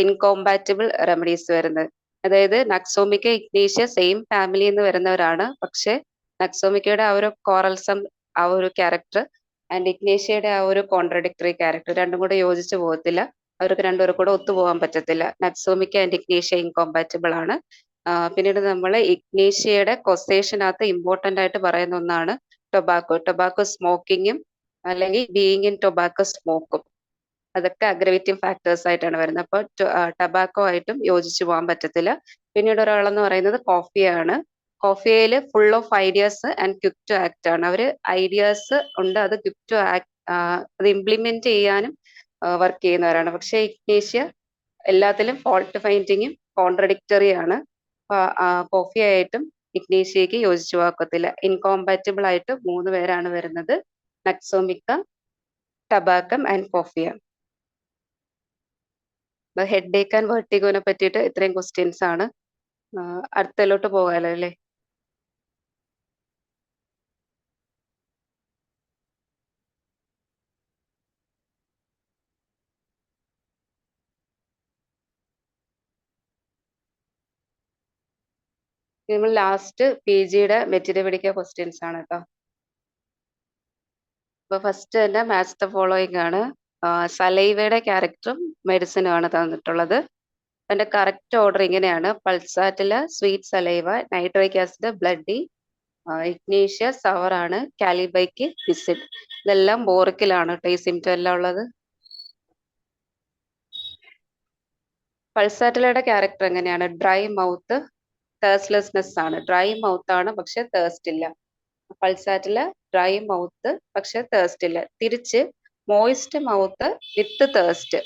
Speaker 1: ഇൻകോമ്പാറ്റബിൾ റെമഡീസ് വരുന്നത്. അതായത് നക്സോമിക്ക, ഇഗ്നേഷ്യ സെയിം ഫാമിലി എന്ന് വരുന്നവരാണ്. പക്ഷെ നക്സോമിക്കയുടെ ആ ഒരു കോറൽസം ആ ഒരു ക്യാരക്ടർ ആൻഡ് ഇഗ്നേഷ്യയുടെ ആ ഒരു കോൺട്രഡിക്ടറി ക്യാരക്ടർ രണ്ടും കൂടെ യോജിച്ചു പോകത്തില്ല. അവർക്ക് രണ്ടുപേരും കൂടെ ഒത്തുപോകാൻ പറ്റത്തില്ല. നക്സോമിക്ക ആൻഡ് ഇഗ്നേഷ്യ ഇൻകോമ്പാറ്റബിൾ ആണ്. പിന്നീട് നമ്മൾ ഇഗ്നേഷ്യയുടെ കൊസേഷനകത്ത് ഇമ്പോർട്ടന്റ് ആയിട്ട് പറയുന്ന ഒന്നാണ് ടൊബാക്കോ. ടൊബാക്കോ സ്മോക്കിങ്ങും അല്ലെങ്കിൽ ബീയിങ് ഇൻ ടൊബാക്കോ സ്മോക്കും, അതൊക്കെ അഗ്രവേറ്റിംഗ് ഫാക്ടേഴ്സ് ആയിട്ടാണ് വരുന്നത്. അപ്പോൾ ടൊബാക്കോ ആയിട്ടും യോജിച്ചു പോകാൻ പറ്റത്തില്ല. പിന്നീട് ഒരാളെന്ന് പറയുന്നത് കോഫിയാണ്. കോഫിയയിൽ full of ideas and quick to act ആണ്. അവര് ഐഡിയാസ് ഉണ്ട്, അത് ക്വിക്ക് ടു ആക്ട്, അത് ഇംപ്ലിമെന്റ് ചെയ്യാനും വർക്ക് ചെയ്യുന്നവരാണ്. പക്ഷെ ഇഗ്നേഷ്യ എല്ലാത്തിലും ഫോൾട്ട് ഫൈൻഡിങ്ങും കോൺട്രഡിക്ടറി ആണ്. കോഫിയായിട്ടും ഇഗ്നേഷ്യയ്ക്ക് യോജിച്ചു പോകത്തില്ല. ഇൻകോമ്പാറ്റബിൾ ആയിട്ട് 3 പേരാണ് വരുന്നത്: nux vomica, tabacum and coffea. Headache and വെർട്ടിഗോനെ പറ്റിയിട്ട് ഇത്രയും ക്വസ്റ്റ്യൻസ് ആണ്. അടുത്തലോട്ട് പോകാലോ അല്ലേ? നമ്മൾ ലാസ്റ്റ് PGയുടെ മെറ്റീരിയൽ പഠിക്കുക ക്വസ്റ്റ്യൻസ് ആണ് കേട്ടോ. അപ്പൊ ഫസ്റ്റ് തന്നെ മാച്ച് ദ ഫോളോയിങ് ആണ്. സലൈവയുടെ ക്യാരക്ടറും മെഡിസിനും ആണ് തന്നിട്ടുള്ളത്. അതിന്റെ കറക്റ്റ് ഓർഡർ ഇങ്ങനെയാണ്: pulsatilla sweet saliva, nitric acid bloody, ignatia sour ആണ്, കാലിബൈക്ക് ഫിസിഡ്. ഇതെല്ലാം ബോറിക്കിലാണ് കേട്ടോ ഈ സിംറ്റം എല്ലാം ഉള്ളത്. പൾസാറ്റിലയുടെ ക്യാരക്ടർ എങ്ങനെയാണ്? ഡ്രൈ മൗത്ത്, തേഴ്സ്ലെസ്നെസ് ആണ്. ഡ്രൈ മൗത്ത് ആണ് പക്ഷെ തേഴ്സ്റ്റ് ഇല്ല. പൾസാറ്റില് ഡ്രൈ മൗത്ത് പക്ഷെ തേഴ്സ്റ്റ് ഇല്ല. തിരിച്ച് moist mouth with thirst.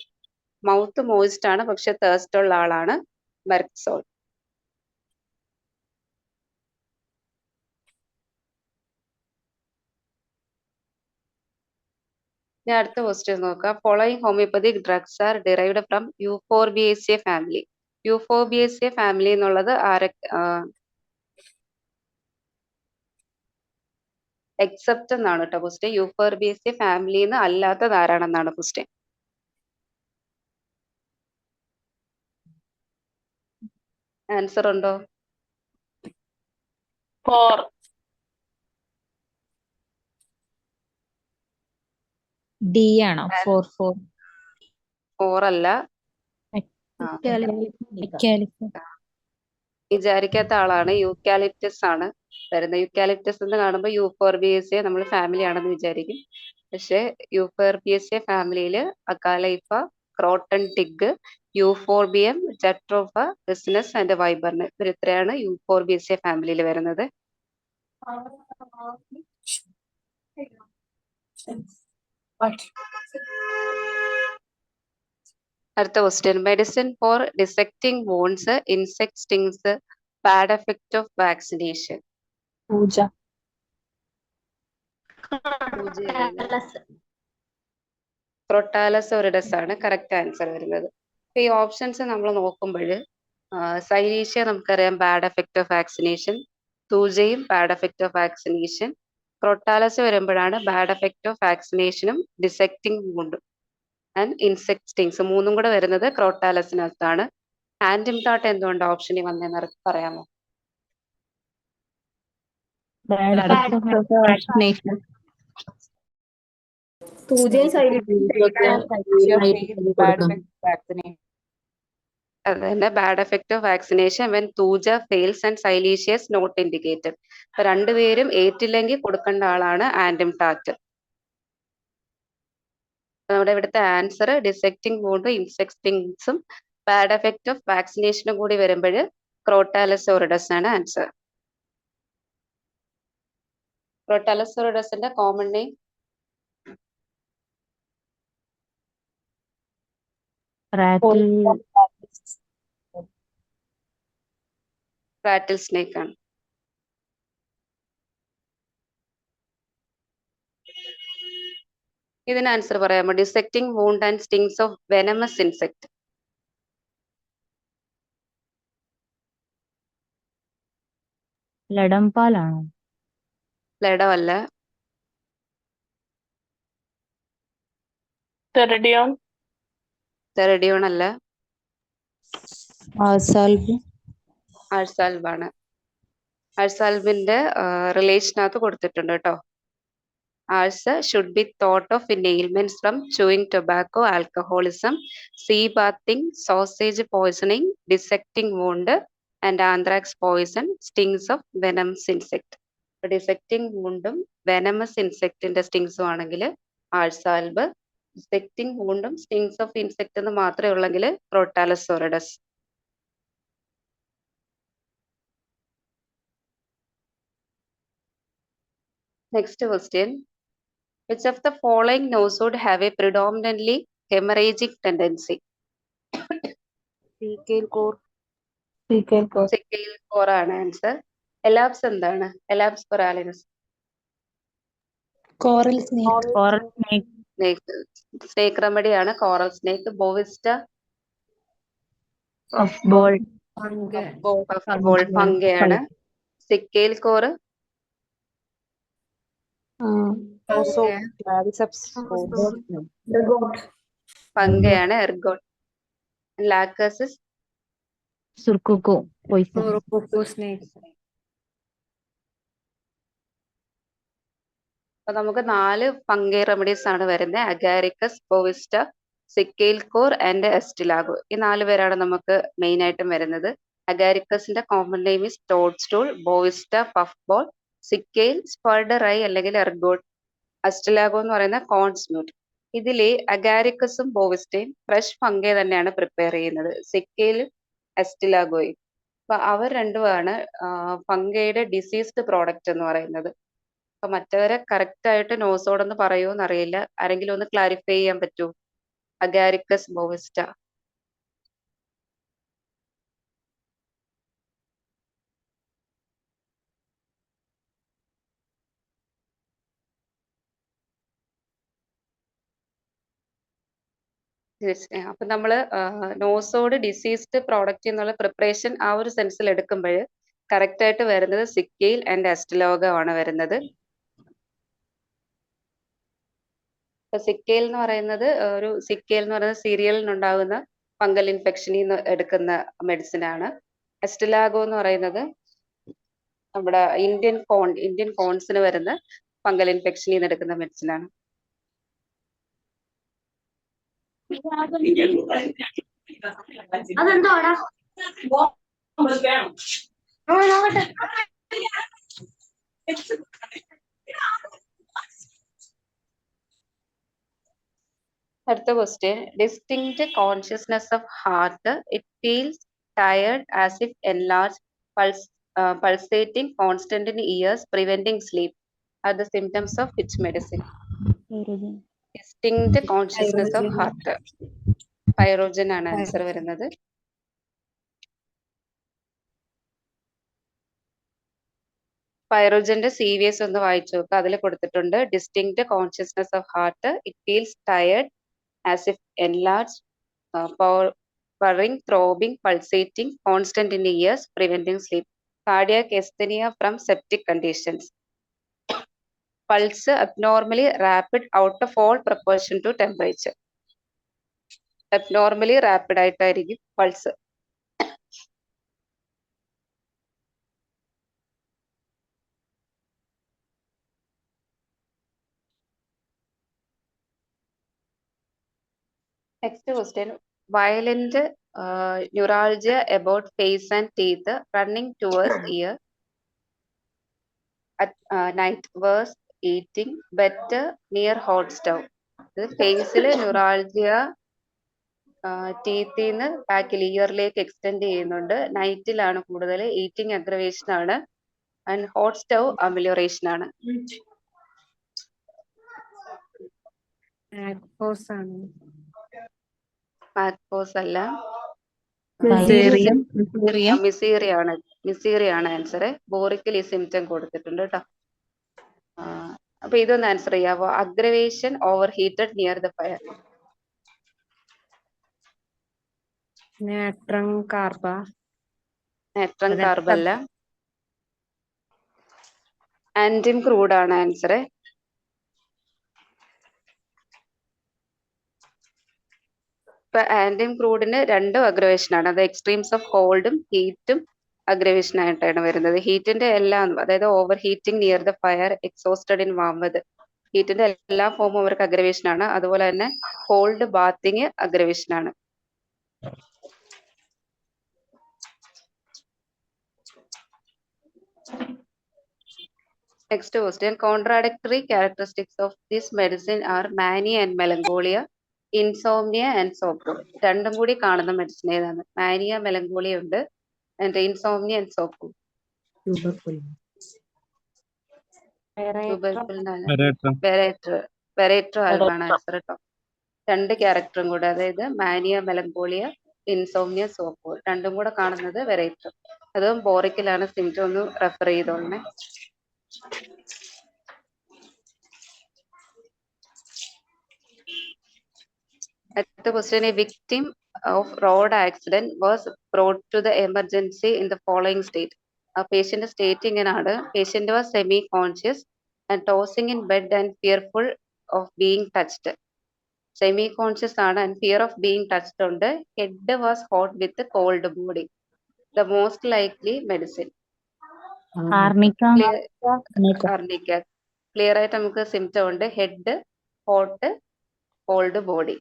Speaker 1: Mouth moist ആണ്, പക്ഷെ തേഴ്സ്റ്റ് ഉള്ള ആളാണ് ബെർഗ്സോൾ. ഞാൻ അടുത്ത ക്വസ്റ്റ്യൻ നോക്കാം. Following homoeopathic drugs are derived from euphorbiaceae family. Euphorbiaceae family എന്നുള്ളത് എക്സെപ്റ്റ് എന്നാണ് കേട്ടോ ക്വസ്റ്റ്യൻ. യൂഫോർബിയേസിയ ഫാമിലിന്ന് അല്ലാത്തത് ആരാണെന്നാണ് ക്വസ്റ്റ്യൻ. ആൻസർ ഉണ്ടോ?
Speaker 3: 4.
Speaker 2: ഡി ആണോ? 4
Speaker 1: 4 അല്ല. വിചാരിക്കാത്ത ആളാണ്. യൂക്കാലിപ്റ്റസ് ആണ് വരുന്നത്. യൂക്കാലിപ്റ്റസ് എന്ന് കാണുമ്പോൾ യൂഫോർബിയേസിയ നമ്മൾ ഫാമിലി ആണെന്ന് വിചാരിക്കും. പക്ഷെ യൂഫോർബിയേസിയ ഫാമിലിയിൽ acalypha, croton tig, euphorbium, jatropha, ricinus and viburnum ഇവർ ഇത്രയാണ് യൂഫോർബിയേസിയ ഫാമിലിയിൽ വരുന്നത്. അടുത്ത question. Medicine for dissecting wounds, insect stings, bad effect of vaccination.
Speaker 2: പൂജ.
Speaker 1: ക്രോട്ടാലസ് ഒറിഡസ് ആണ് കറക്റ്റ് ആൻസർ വരുന്നത്. അപ്പൊ ഈ ഓപ്ഷൻസ് നമ്മൾ നോക്കുമ്പോൾ സൈലീഷ്യ നമുക്കറിയാം ബാഡ് എഫക്റ്റ് ഓഫ് വാക്സിനേഷൻ, തൂജയും bad effect of vaccination, crotalus വരുമ്പോഴാണ് ബാഡ് എഫക്റ്റ് ഓഫ് വാക്സിനേഷനും ഡിസെക്റ്റിംഗ് വൂണ്ടും ആൻഡ് ഇൻസെക്ട് സ്റ്റിങ്സ് മൂന്നും കൂടെ വരുന്നത് ക്രോട്ടാലസിനകത്താണ്. ആന്റിംതാട്ട് എന്തുകൊണ്ട് ഓപ്ഷനിൽ വന്നതെന്ന് പറയാമോ? അത് തന്നെ bad effect of vaccination when thuja fails and silicea's not indicated. അപ്പൊ രണ്ടുപേരും ഏറ്റില്ലെങ്കിൽ കൊടുക്കേണ്ട ആളാണ് ആന്റിംതാറ്റ്. നമ്മുടെ ഇവിടുത്തെ ആൻസർ ഡിസെക്റ്റിംഗ് വൂണ്ടും ഇൻസെക്ട് സ്റ്റിങ്സും ബാഡ് എഫക്റ്റ് ഓഫ് വാക്സിനേഷനും കൂടി വരുമ്പോൾ ക്രോട്ടാലസ് ഒറിഡസ് ആണ് ആൻസർ. ക്രോട്ടാലസ് ഒറിഡസിന്റെ കോമൺ നെയിം റാറ്റിൽ സ്നേക്ക് ആണ്. ഇതിന് ആൻസർ പറയാമോ? Dissecting wound and stings of venomous insect.
Speaker 2: ലഡംപാലാണോ?
Speaker 1: ലഡമല്ല. തെറഡിയോൺ അല്ല. ആഴ്സാൽബാണ്. ആഴ്സാൽബിന്റെ റിലേഷനകത്ത് കൊടുത്തിട്ടുണ്ട് കേട്ടോ. Ars should be thought of in ailments from chewing tobacco, alcoholism, sea bathing, sausage poisoning, dissecting wound and anthrax poison, stings of venomous insect. Dissecting വൂണ്ടും venomous ഇൻസെക്ടിന്റെ സ്റ്റിങ്സും ആണെങ്കിൽ ആഴ്സാൽബ്, ഡിസെക്റ്റിംഗ് വൂണ്ടും സ്റ്റിങ്സ് ഓഫ് ഇൻസെക്ട് എന്ന് മാത്രമേ ഉള്ളെങ്കിൽ crotalus horridus. Next question. Which of the following nose would have a predominantly hemorrhagic tendency? Cecal core. Cecal core ആണ് answer. Elaps എന്താണ്? Elaps corallinus.
Speaker 2: Coral snake.
Speaker 1: Snake remedy ആണ് coral snake. Bovista ഫംഗയാണ്. Secale cor ഫംഗയാണ്. Ergot. Lachesis
Speaker 2: surucucu
Speaker 1: snake. അപ്പൊ നമുക്ക് 4 fungi remedies ആണ് വരുന്നത്. Agaricus, bovista, secale cor and ustilago. ഈ 4 പേരാണ് നമുക്ക് മെയിൻ ആയിട്ടും വരുന്നത്. അഗാരിക്കസിന്റെ common name is toadstool, bovista puffball, secale spurred rye അല്ലെങ്കിൽ എർഗോട്ട്, അസ്റ്റിലാഗോ എന്ന് പറയുന്ന കോൺസ്മ്യൂട്ട്. ഇതില് അഗാരിക്കസും ബോവിസ്റ്റയും ഫ്രഷ് ഫംഗൈ തന്നെയാണ് പ്രിപ്പയർ ചെയ്യുന്നത്, സിക്കേലും അസ്റ്റിലാഗോയും. അപ്പൊ അവർ രണ്ടുമാണ് ഫംഗൈയുടെ ഡിസീസ്ഡ് പ്രോഡക്റ്റ് എന്ന് പറയുന്നത്. അപ്പൊ മറ്റവരെ കറക്റ്റ് ആയിട്ട് നോസോഡെന്ന് പറയുമോന്ന് അറിയില്ല. ആരെങ്കിലും ഒന്ന് ക്ലാരിഫൈ ചെയ്യാൻ പറ്റുമോ? അഗാരിക്കസ് ബോവിസ്റ്റ. അപ്പൊ നമ്മള് നോസോഡ് ഡിസീസ്ഡ് പ്രോഡക്റ്റ് എന്നുള്ള പ്രിപ്പറേഷൻ ആ ഒരു സെൻസിൽ എടുക്കുമ്പോൾ കറക്റ്റ് ആയിട്ട് വരുന്നത് സിക്കെയിൽ ആൻഡ് അസ്റ്റലോഗം ആണ് വരുന്നത്. സിക്കെയിൽ എന്ന് പറയുന്നത് സീരിയലിൽ നിന്നുണ്ടാകുന്ന ഫംഗൽ ഇൻഫെക്ഷനിൽ നിന്ന് എടുക്കുന്ന മെഡിസിൻ ആണ്. അസ്റ്റലാഗോ എന്ന് പറയുന്നത് നമ്മുടെ ഇന്ത്യൻ കോൺസിന് വരുന്ന ഫംഗൽ ഇൻഫെക്ഷനിൽ നിന്ന് എടുക്കുന്ന മെഡിസിൻ ആണ്.
Speaker 4: അതെന്തോടാ
Speaker 1: അടുത്ത question, distinct consciousness of heart, it feels tired as if enlarged, pulsating, constant in ears, preventing sleep are the symptoms of which medicine? Distinct consciousness of heart, pyrogen ആണ് answer വരുന്നത്. പൈറോജന്റെ CVS ഒന്ന് വായിച്ചു നോക്കുക. അതിൽ കൊടുത്തിട്ടുണ്ട് distinct consciousness of heart, it feels tired as if enlarged, purring, throbbing, pulsating, constant in ears, preventing sleep. Cardiac asthenia from septic conditions. Pulse abnormally rapid out of all proportion to temperature. Abnormally rapid ആയിട്ടായിരിക്കും pulse. Next question, violent neuralgia about face and teeth, running towards ear, at night, worse, eating, better, near hot stove. ഫേസില് neuralgia ടീത്തിന്ന് ബാക്കിൽ ഇയറിലേക്ക് extend ചെയ്യുന്നുണ്ട്. നൈറ്റിലാണ് കൂടുതൽ, eating aggravation ആണ്, and hot stove amelioration ആണ്. മാക്പോസ് അല്ല, മിസീറിയാണ് ആൻസർ. ബോറിക്കലി സിംറ്റം കൊടുത്തിട്ടുണ്ട് കേട്ടോ. അപ്പൊ ഇതൊന്ന് ആൻസർ ചെയ്യാവോ? Aggravation over heated near the fire.
Speaker 5: Natrum carb
Speaker 1: അല്ല, ആന്റിം ക്രൂഡ് ആണ് ആൻസർ. ഇപ്പൊ ആന്റിം ക്രൂഡിന് രണ്ടും അഗ്രവേഷൻ ആണ്. അത് എക്സ്ട്രീംസ് ഓഫ് കോൾഡും ഹീറ്റും അഗ്രവേഷൻ ആയിട്ടാണ് വരുന്നത്. ഹീറ്റിന്റെ എല്ലാം, അതായത് over heating near the fire, exhausted in warmth, ഹീറ്റിന്റെ എല്ലാ ഫോമും അവർക്ക് അഗ്രവേഷൻ ആണ്. അതുപോലെ തന്നെ കോൾഡ് ബാത്തിങ് അഗ്രവേഷൻ ആണ്. Next question, contradictory characteristics of this medicine are mania and melancholia, insomnia and sopor. രണ്ടും കൂടി കാണുന്ന മെഡിസിൻ ഏതാണ്? മാനിയ, മെലങ്കോളിയ ഉണ്ട്, and insomnia and sopor. Veratrum ആൽബാണ് ആൻസർ കേട്ടോ. രണ്ട് ക്യാരക്ടറും കൂടെ, അതായത് മാനിയ, മെലങ്കോളിയ, ഇൻസോംനിയ, സോപ്രൂം, രണ്ടും കൂടെ കാണുന്നത് വെറേറ്റർ. അതും ബോറിക്കലാണ് സിംറ്റം, ഒന്ന് റെഫർ ചെയ്തോളണേ. അടുത്ത question, a victim of road accident was brought to the emergency in the following state. ആ പേഷ്യന്റ് സ്റ്റേറ്റ് ഇങ്ങനെയാണ്: patient was semi conscious and tossing in bed and fearful of being touched. Semi conscious ആണ് and fear of being touched ഉണ്ട്. Head was hot with cold body. The most likely medicine arnica. Clear ആയിട്ട് നമുക്ക് symptom ഉണ്ട്: head, hot, cold body.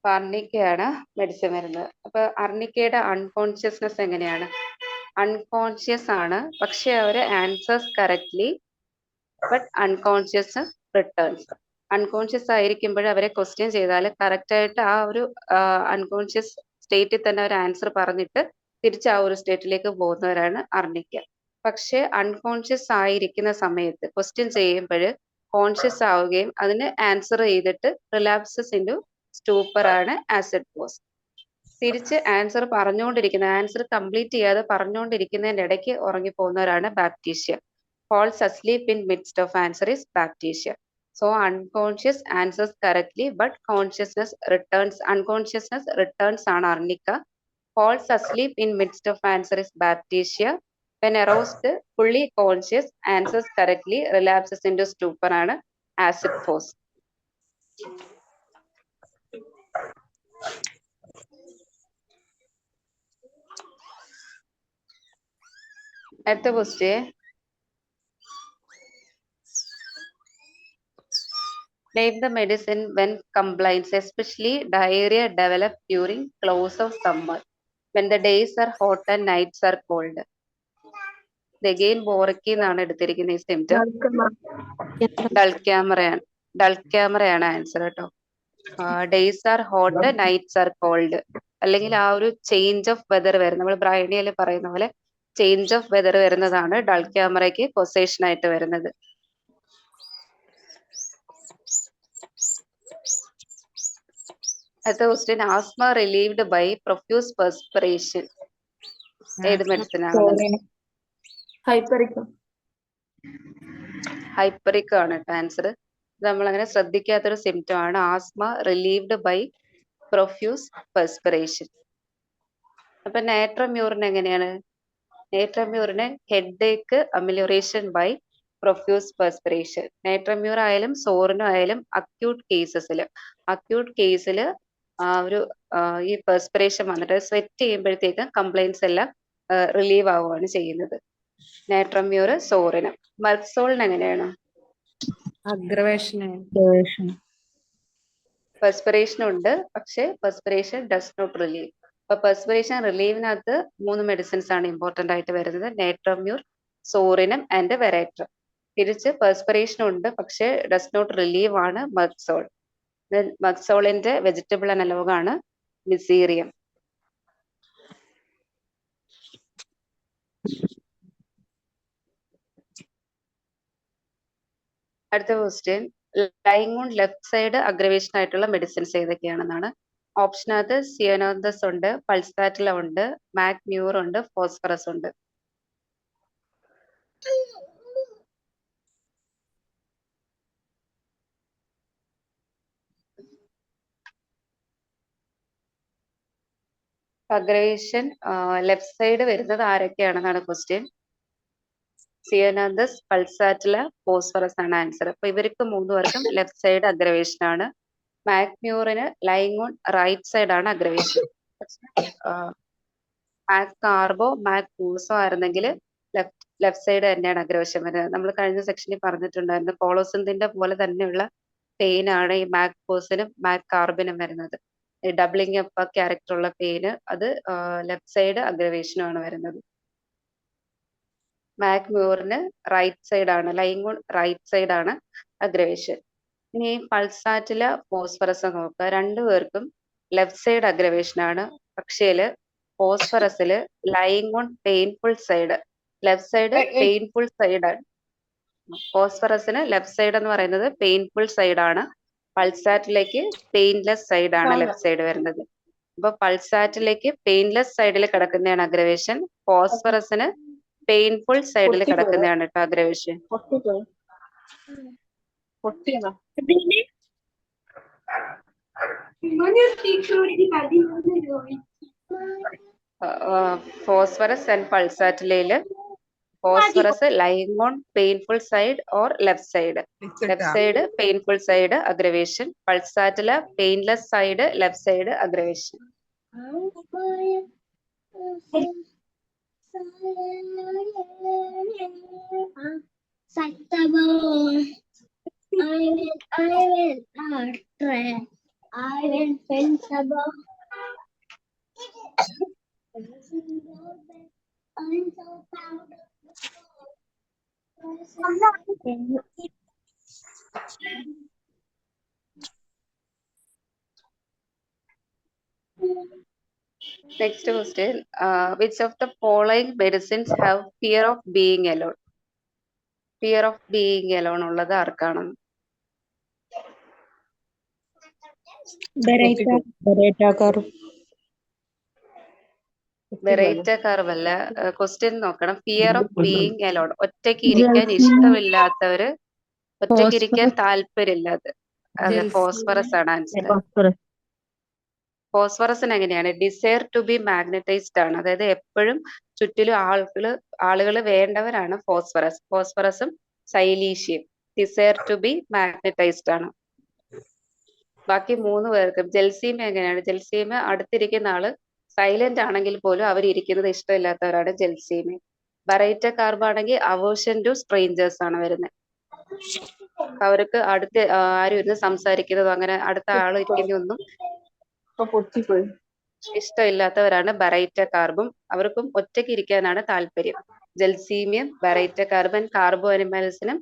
Speaker 1: അർണിക്കയാണ് medicine വരുന്നത്. അപ്പൊ അർണിക്കയുടെ unconsciousness എങ്ങനെയാണ്? Unconscious ആണ്, പക്ഷെ അവര് answers correctly, but unconscious returns. Unconscious ആയിരിക്കുമ്പോൾ അവരെ ക്വസ്റ്റ്യൻ ചെയ്താൽ കറക്റ്റ് ആയിട്ട് ആ ഒരു അൺകോൺഷ്യസ് സ്റ്റേറ്റിൽ തന്നെ അവർ ആൻസർ പറഞ്ഞിട്ട് തിരിച്ച് ആ ഒരു സ്റ്റേറ്റിലേക്ക് പോകുന്നവരാണ് അർണിക്ക. പക്ഷെ അൺകോൺഷ്യസ് ആയിരിക്കുന്ന സമയത്ത് ക്വസ്റ്റ്യൻ ചെയ്യുമ്പോൾ കോൺഷ്യസ് ആവുകയും അതിന് ആൻസർ ചെയ്തിട്ട് റിലാപ്സസ് ഇൻറ്റു സ്റ്റൂപ്പർ ആണ് ആസിഡ് പോസ്. തിരിച്ച് ആൻസർ കംപ്ലീറ്റ് ചെയ്യാതെ പറഞ്ഞുകൊണ്ടിരിക്കുന്നതിന്റെ ഇടയ്ക്ക് ഉറങ്ങിപ്പോകുന്നവരാണ് baptisia. falls asleep in midst of answer is baphtysia. So unconscious answers correctly but unconsciousness returns ആണ് arnica. Falls asleep in midst of answer is baphtysia. When aroused fully conscious answers correctly relapses into stupor ആണ് acid pose. അടുത്ത question, name the medicine when complaints, especially diarrhea, develop during close of summer, when the days are hot and nights are cold. Again ബോറക്കി എന്നാണ് എടുത്തിരിക്കുന്ന ഈ symptom. Dull ക്യാമറയാണ് answer കേട്ടോ. Days are hot, nights are cold, അല്ലെങ്കിൽ ആ ഒരു change of weather വരുന്നത്, നമ്മൾ ബ്രൈനിയൽ പറയുന്ന പോലെ ചേഞ്ച് ഓഫ് വെതർ വരുന്നതാണ് ഡൾ ക്യാമറയ്ക്ക് കൊസേഷൻ ആയിട്ട് വരുന്നത്. അടുത്ത question, asthma relieved by profuse perspiration, ഏത് മെഡിസിൻ ആണ്? ഹൈപ്പറിക് ആണ് കേട്ടോ ആൻസർ. നമ്മൾ അങ്ങനെ ശ്രദ്ധിക്കാത്തൊരു സിംറ്റം ആണ് asthma relieved by profuse perspiration. അപ്പൊ നാട്രമ്യൂറിന് എങ്ങനെയാണ്? നാട്രമ്യൂറിന് headache amelioration by profuse perspiration. നാട്രമ്യൂർ ആയാലും സോറിനും ആയാലും അക്യൂട്ട് കേസിൽ ഈ പെർസ്പിറേഷൻ വന്നിട്ട് സ്വെറ്റ് ചെയ്യുമ്പോഴത്തേക്ക് കംപ്ലൈൻസ് എല്ലാം റിലീവ് ആവുകയാണ് ചെയ്യുന്നത്. നാട്രമ്യൂർ സോറിന്. മർസോളിന് എങ്ങനെയാണ്? പെർസ്പിറേഷൻ ഉണ്ട്, പക്ഷെ പെർസ്പിറേഷൻ ഡസ് നോട്ട് റിലീവ്. അപ്പൊ പെർസ്പിറേഷൻ റിലീവിനകത്ത് 3 മെഡിസിൻസ് ആണ് ഇമ്പോർട്ടന്റ് ആയിട്ട് വരുന്നത്, നാട്രമ്യൂർ, സോറിനം ആൻഡ് വെരാട്രം. തിരിച്ച് പെർസ്പിറേഷൻ ഉണ്ട് പക്ഷെ ഡസ് നോട്ട് റിലീവ് ആണ് മർസോൾ. മർസോളിന്റെ വെജിറ്റബിൾ അനലോഗാണ് മിസീറിയം. അടുത്ത question, lying on left side aggravation ആയിട്ടുള്ള മെഡിസിൻസ് ഏതൊക്കെയാണെന്നാണ്. ഓപ്ഷനകത്ത് സിയനോന്തസ് ഉണ്ട്, പൾസാറ്റില ഉണ്ട്, മാക്മ്യൂർ ഉണ്ട്, ഫോസ്ഫറസ് ഉണ്ട്. അഗ്രവേഷൻ ലെഫ്റ്റ് സൈഡ് വരുന്നത് ആരൊക്കെയാണെന്നാണ് ക്വസ്റ്റ്യൻ. സിയനോന്തസ്, പൾസാറ്റില, ഫോസ്ഫറസ് ആണ് ആൻസർ. അപ്പൊ ഇവർക്ക് 3 പേർക്കും ലെഫ്റ്റ് സൈഡ് അഗ്രവേഷൻ ആണ്. മാക്മ്യൂറിന് ലൈങ് ഓൺ റൈറ്റ് സൈഡ് ആണ് അഗ്രവേഷൻ. മാക് കാർബോ, മാക് പൂസോ ആയിരുന്നെങ്കിൽ ലെഫ്റ്റ് സൈഡ് തന്നെയാണ് അഗ്രവേഷൻ വരുന്നത്. നമ്മൾ കഴിഞ്ഞ സെക്ഷനിൽ പറഞ്ഞിട്ടുണ്ടായിരുന്നു, കോളോസിന്തിന്റെ പോലെ തന്നെയുള്ള പെയിൻ ആണ് ഈ മാക് പൂസിനും മാക് കാർബിനും വരുന്നത്. ഡബ്ലിംഗ് അപ്പ് ക്യാരക്ടർ ഉള്ള പെയിന് അത് ലെഫ്റ്റ് സൈഡ് അഗ്രവേഷനുമാണ് വരുന്നത്. മാക്മ്യൂറിന് റൈറ്റ് സൈഡ് ആണ്, ലൈങ് ഓൺ റൈറ്റ് സൈഡ് ആണ് അഗ്രവേഷൻ. ഇനി പൾസാറ്റില, ഫോസ്ഫറസ് നോക്കുക, 2 പേർക്കും ലെഫ്റ്റ് സൈഡ് അഗ്രവേഷൻ ആണ്. പക്ഷേല് ഫോസ്ഫറസില് lying on painful side, left side painful side ആണ്. ഫോസ്ഫറസിന് ലെഫ്റ്റ് സൈഡ് എന്ന് പറയുന്നത് പെയിൻഫുൾ സൈഡ് ആണ്. പൾസാറ്റിലേക്ക് പെയിൻലെസ് സൈഡ് ആണ് ലെഫ്റ്റ് സൈഡ് വരുന്നത്. അപ്പൊ പൾസാറ്റിലേക്ക് പെയിൻലെസ് സൈഡിൽ കിടക്കുന്നതാണ് അഗ്രവേഷൻ, ഫോസ്ഫറസിന് പെയിൻഫുൾ സൈഡിൽ കിടക്കുന്നതാണ് കേട്ടോ അഗ്രവേഷൻ. ഫോസ്ഫറസ് ആൻഡ് പൾസാറ്റിലയില് phosphorus lying on painful side or left side. Left side painful side aggravation, pulsatilla painless side left side aggravation. Next question. Which of the following medicines have fear of being alone? Fear of being alone ഉള്ളത് ആർക്കാണ്? ബെറേറ്റ curve അല്ല. Question നോക്കണം. Fear of being alone. ഒറ്റയ്ക്ക് ഇരിക്കാൻ ഇഷ്ടമില്ലാത്തവര്, ഒറ്റയ്ക്ക് ഇരിക്കാൻ താല്പര്യമില്ലാത്ത. അതെ, ഫോസ്ഫറസ് ആണ് ആൻസർ. ഫോസ്ഫറസിന് എങ്ങനെയാണ്? ഡിസയർ ടു ബി മാഗ്നറ്റൈസ്ഡ് ആണ്. അതായത് എപ്പോഴും ചുറ്റിലും ആളുകൾ വേണ്ടവരാണ് ഫോസ്ഫറസ്. ഫോസ്ഫറസും സൈലീഷ്യം ഡിസയർ ടു ബി മാഗ്നറ്റൈസ്ഡ് ആണ്. ബാക്കി 3 പേർക്കും. ജെൽസീമ എങ്ങനെയാണ്? ജെൽസീമ അടുത്തിരിക്കുന്ന ആള് സൈലന്റ് ആണെങ്കിൽ പോലും അവർ ഇരിക്കുന്നത് ഇഷ്ടമില്ലാത്തവരാണ് ജെൽസീമ. ബറൈറ്റ കാർബ് ആണെങ്കിൽ അവേർഷൻ ടു സ്ട്രേഞ്ചേഴ്സ് ആണ് വരുന്നത്. അവർക്ക് അടുത്ത് ആരും ഇരുന്ന് സംസാരിക്കുന്നതോ അങ്ങനെ അടുത്ത ആൾ ഇരിക്കുന്നതൊന്നും ഇഷ്ടമില്ലാത്തവരാണ് ബറൈറ്റ കാർബും. അവർക്കും ഒറ്റയ്ക്ക് ഇരിക്കാനാണ് താല്പര്യം. ജെൽസീമിയം, ബറൈറ്റ കാർബൺ, കാർബോ അനിമൽസിനും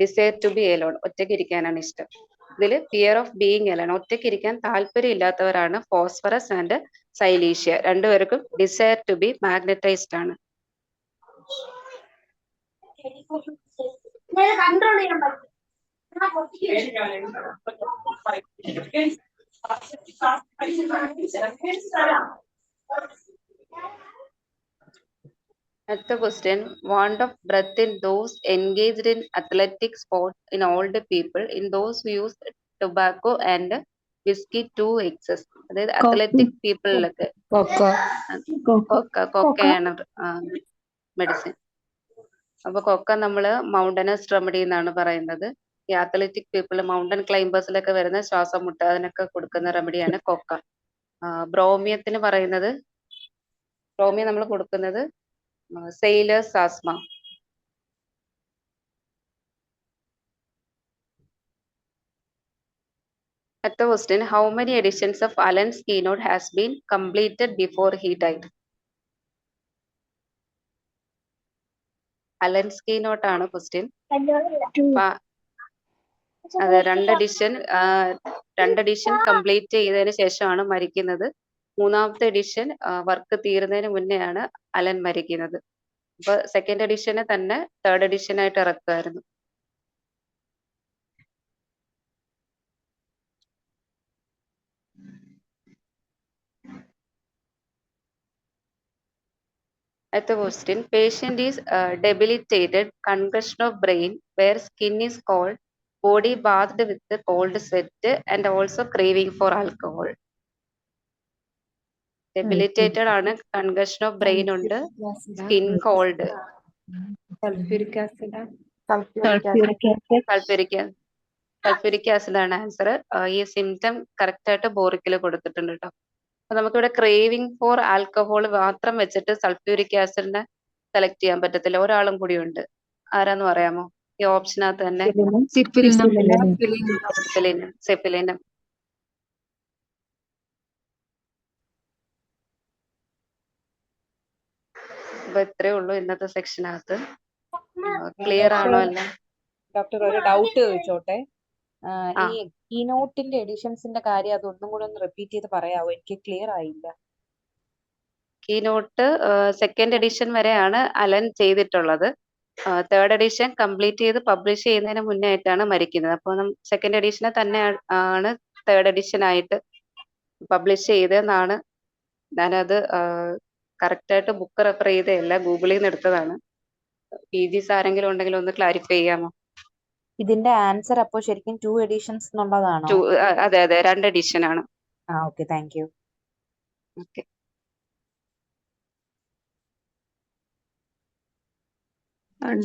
Speaker 1: ഡിസയർ ടു ബി എലോൺ, ഒറ്റയ്ക്ക് ഇരിക്കാനാണ് ഇഷ്ടം. ഇതിൽ ഫിയർ ഓഫ് ബീയിങ് അലോൺ, ഒറ്റയ്ക്ക് ഇരിക്കാൻ താല്പര്യം ഇല്ലാത്തവരാണ് ഫോസ്ഫറസ് ആൻഡ് സൈലീഷ്യ. രണ്ടുപേർക്കും ഡിസയർ ടു ബി മാഗ്നറ്റൈസ്ഡ് ആണ്. Next question. Want of breath in those engaged in athletic sports in older people, in those who use tobacco and whiskey to excess. അതായത് athletic പീപ്പിളിലൊക്കെ കൊക്കയാണ് medicine. അപ്പൊ കൊക്ക നമ്മള് mountainous remedy എന്നാണ് പറയുന്നത്. ഈ athletic people, mountain ക്ലൈംബേഴ്സിലൊക്കെ വരുന്ന ശ്വാസം മുട്ട അതിനൊക്കെ കൊടുക്കുന്ന റെമഡിയാണ് കൊക്ക. ബ്രോമിയത്തിന് പറയുന്നത്, ബ്രോമിയം നമ്മൾ കൊടുക്കുന്നത് sailors asthma. Next question. How many editions of Alan's keynote has been completed before he died? Allen's keynote ആണ് ക്വസ്റ്റ്യൻ. അതെ, 2 എഡിഷൻ കംപ്ലീറ്റ് ചെയ്തതിന് ശേഷമാണ് മരിക്കുന്നത്. 3ാമത്തെ എഡിഷൻ വർക്ക് തീരുന്നതിന് മുന്നെയാണ് അലൻ മരിക്കുന്നത്. അപ്പൊ സെക്കൻഡ് എഡിഷനെ തന്നെ 3rd എഡിഷൻ ആയിട്ട് ഇറക്കുമായിരുന്നു. At the question, patient is debilitated, concussion of brain, where skin is cold, body bathed with the cold sweat, and also craving for alcohol. Debilitated ആണ്, concussion of brain ഉണ്ട്, skin cold. Sulphuric acid ആണ് answer. ഈ symptom correct ആയിട്ട് ബോറിക്കിൽ കൊടുത്തിട്ടുണ്ട് കേട്ടോ. അപ്പൊ നമുക്കിവിടെ craving four alcohol മാത്രം വെച്ചിട്ട് സൾഫ്യൂരിക് ആസിഡിനെ സെലക്ട് ചെയ്യാൻ പറ്റത്തില്ല. ഒരാളും കൂടി ഉണ്ട്. ആരാന്ന് പറയാമോ? ഈ ഓപ്ഷനകത്ത് തന്നെ സെഫിലിനം. അപ്പൊ ഇത്രേ ഉള്ളൂ ഇന്നത്തെ സെക്ഷനകത്ത്. ക്ലിയർ ആണോ അല്ല?
Speaker 4: ഡോക്ടർ, ഒരു ഡൗട്ട് ചോദിച്ചോട്ടെ. ഈ കീനോട്ടിന്റെ എഡിഷൻസിന്റെ കാര്യം അതൊന്നും കൂടെ ഒന്ന് റിപ്പീറ്റ് ചെയ്ത് പറയാവോ? എനിക്ക് ക്ലിയർ ആയില്ല.
Speaker 1: കീനോട്ട് സെക്കൻഡ് എഡിഷൻ വരെയാണ് അലൻ ചെയ്തിട്ടുള്ളത്. 3rd എഡിഷൻ കംപ്ലീറ്റ് ചെയ്ത് പബ്ലിഷ് ചെയ്യുന്നതിന് മുന്നേ ആയിട്ടാണ് മരിക്കുന്നത്. അപ്പോൾ സെക്കൻഡ് എഡിഷനെ തന്നെ ആണ് 3rd എഡിഷൻ ആയിട്ട് പബ്ലിഷ് ചെയ്തതെന്നാണ്. ഞാനത് കറക്റ്റായിട്ട് ബുക്ക് റെഫർ ചെയ്തതല്ല, ഗൂഗിളിൽ നിന്ന് എടുത്തതാണ്. PGs ആരെങ്കിലും ഉണ്ടെങ്കിൽ ഒന്ന് ക്ലാരിഫൈ ചെയ്യാമോ?
Speaker 4: ഇതിന്റെ ആൻസർ അപ്പോൾ ശരിക്കും 2 എഡിഷൻസ് എന്നുള്ളതാണോ?
Speaker 1: അതെ, 2 എഡിഷൻ ആണ്.
Speaker 4: Okay, thank you.
Speaker 1: Okay.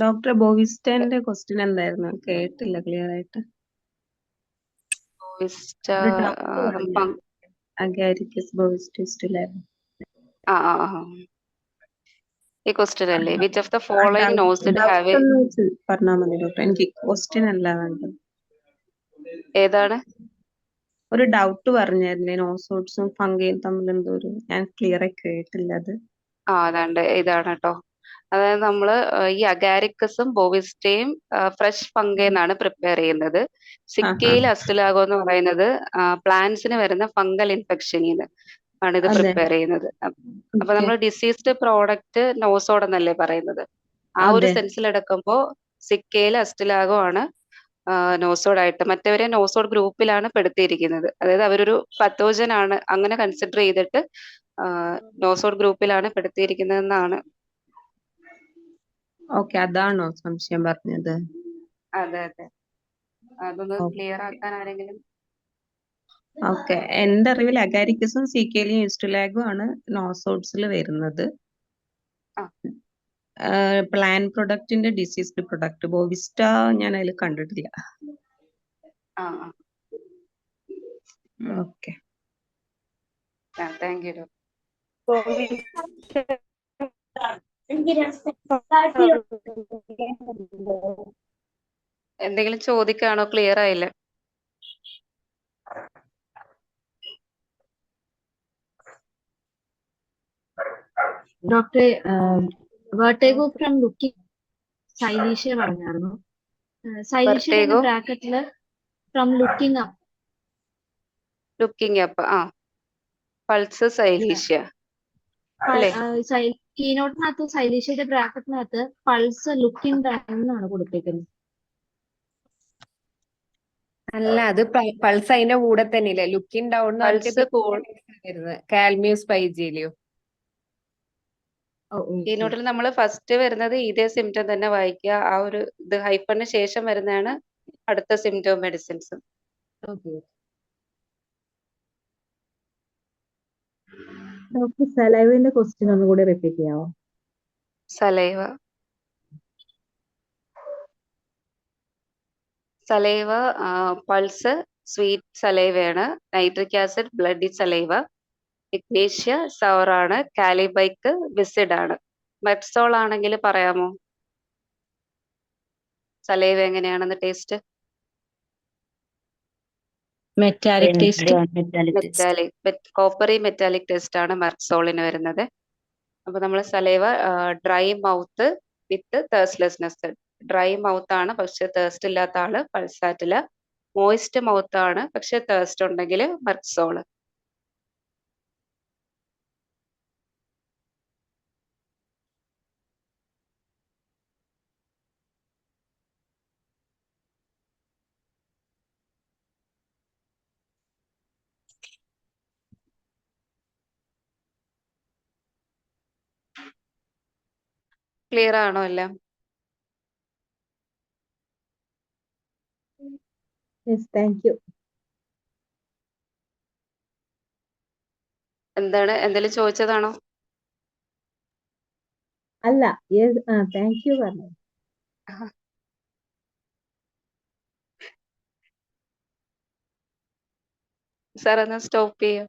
Speaker 5: Doctor ബോവിസ്റ്റന്റെ ക്വസ്റ്റ്യൻ എന്തായിരുന്നു? കേട്ടില്ല ക്ലിയർ ആയിട്ട്. അഗാരിക്കസ് ബോവിസ്റ്റിസ്റ്റിലായിരുന്നു.
Speaker 1: ഈ ക്വസ്റ്റ്യൻ അല്ലേ? Which of the following nose have a...
Speaker 5: പറഞ്ഞാൽ മതി ഡോക്ടർ, എനിക്ക് ക്വസ്റ്റ്യൻ അല്ല വേണ്ടത്.
Speaker 1: ഏതാണ്?
Speaker 5: ഒരു ഡൗട്ട് പറഞ്ഞായിരുന്നേ, നോസോട്സും ഫംഗയും തമ്മിൽ എന്തോ ഒരു, ഞാൻ ക്ലിയർ ആയി കേട്ടില്ല അത്.
Speaker 1: അതാണ്ട് ഇതാണ് കേട്ടോ. അതായത് നമ്മള് ഈ അഗാരിക്കസും ബോവിസ്റ്റയും ഫ്രഷ് ഫംഗയെന്നാണ് പ്രിപ്പയർ ചെയ്യുന്നത്. സിക്കയിൽ അസ്റ്റുലാഗോ എന്ന് പറയുന്നത് പ്ലാന്റ്സിന് വരുന്ന ഫംഗൽ ഇൻഫെക്ഷനിന്ന്. ആണ് ഇത്
Speaker 2: അതെ
Speaker 1: പ്രിപ്പയർ ചെയ്യുന്നത്. അപ്പൊ
Speaker 2: ഓക്കെ
Speaker 1: നമ്മൾ ഡിസീസ്ഡ് പ്രോഡക്റ്റ് നോസോഡ് എന്നല്ലേ പറയുന്നത്. ആ ഒരു
Speaker 2: അതെ
Speaker 1: സെൻസിൽ എടുക്കുമ്പോൾ സിക്കയിൽ അസ്റ്റിലാഗോ ആണ് നോസോഡ് ആയിട്ട്, മറ്റവരെ നോസോഡ് ഗ്രൂപ്പിലാണ് പെടുത്തിയിരിക്കുന്നത്. അതായത് അവരൊരു പത്തോജൻ ആണ് അങ്ങനെ കൺസിഡർ ചെയ്തിട്ട് നോസോഡ് ഗ്രൂപ്പിലാണ് പെടുത്തിയിരിക്കുന്നതെന്നാണ്.
Speaker 5: ഓക്കെ, അതാണോ സംശയം പറഞ്ഞത്?
Speaker 1: അതെ അതെ, അതൊന്ന് ക്ലിയർ ആക്കാൻ ആരെങ്കിലും.
Speaker 5: ഓക്കെ, എന്റെ അറിവിൽ അഗാരിക്കസും സീക്കേലിയും ഈസ്റ്റ്ലാഗും ആണ് നോസോഡ്സിൽ വരുന്നത്.
Speaker 1: ആ.
Speaker 5: പ്ലാൻ പ്രൊഡക്റ്റിന്റെ ഡിസീസ്ഡ് പ്രൊഡക്റ്റ് ബോവിസ്റ്റ ഞാൻ അതിൽ കണ്ടിട്ടില്ല.
Speaker 1: ആ
Speaker 5: ഓക്കെ,
Speaker 1: താങ്ക് യു. എന്തെങ്കിലും ചോദിക്കാണോ? ക്ലിയർ ആയില്ല.
Speaker 6: ഡോക്ടറെ വെർട്ടേഗോ ഫ്രം ലുക്കിംഗ് സൈലീഷ്യ പറഞ്ഞായിരുന്നു. സൈലീഷ്യയുടെ
Speaker 1: വെർട്ടേഗോ
Speaker 6: ബ്രാക്കറ്റില് from looking up
Speaker 1: looking up, പൾസ് സൈലീഷ്യ അല്ലേ?
Speaker 6: കീനോട്ടിനകത്ത് സൈലീഷ്യയുടെ ബ്രാക്കറ്റിനകത്ത് പൾസ് ലുക്കിംഗ് ഡൗൺ എന്നാണ് കൊടുത്തേക്കുന്നത്.
Speaker 4: അല്ല, അത് പൾസ് അതിന്റെ കൂടെ തന്നെയില്ലേ? ലുക്കിംഗ് ഡൗൺ
Speaker 1: പൾസ്
Speaker 4: കാൽമിയൂസ് പൈജീലിയോ.
Speaker 1: കീനോട്ടിൽ നമ്മൾ ഫസ്റ്റ് വരുന്നത് ഇതേ സിംറ്റം തന്നെ വായിക്കുക. ആ ഒരു ഇത് ഹൈപ്പറിന് ശേഷം വരുന്നതാണ് അടുത്ത സിംറ്റവും മെഡിസിൻസും.
Speaker 6: ഡോക്ടർ സലൈവന്റെ ക്വസ്റ്റ്യൻ ഒന്നുകൂടി റിപ്പീറ്റ് ചെയ്യാമോ?
Speaker 1: സലൈവ പൾസ് സ്വീറ്റ് സലൈവയാണ്. Nitric acid bloody saliva. ഇഗ്നേഷ്യ സവർ ആണ്. കാലിബൈക്ക് വിസിഡ് ആണ്. മെറ്റ്സോൾ ആണെങ്കിൽ പറയാമോ സലൈവ എങ്ങനെയാണെന്ന് taste?
Speaker 2: Metallic taste
Speaker 1: coppery metallic test ആണ് മെർസോളിന് വരുന്നത്. അപ്പൊ നമ്മൾ saliva dry mouth with thirstlessness. Dry mouth ആണ് പക്ഷെ തേഴ്സ്റ്റ് ഇല്ലാത്ത ആള് പൾസാറ്റില. മോയിസ്റ്റ് മൗത്ത് ആണ് പക്ഷെ തേഴ്സ്റ്റ് ഉണ്ടെങ്കിൽ മെർസോള്. ക്ലിയർ ആണോ എല്ലാം?
Speaker 6: Thank you.
Speaker 1: എന്താണ്, എന്തെങ്കിലും ചോദിച്ചതാണോ?
Speaker 6: അല്ല, താങ്ക് യു പറഞ്ഞു.
Speaker 1: സാർ എന്നാ സ്റ്റോപ്പ് ചെയ്യാം.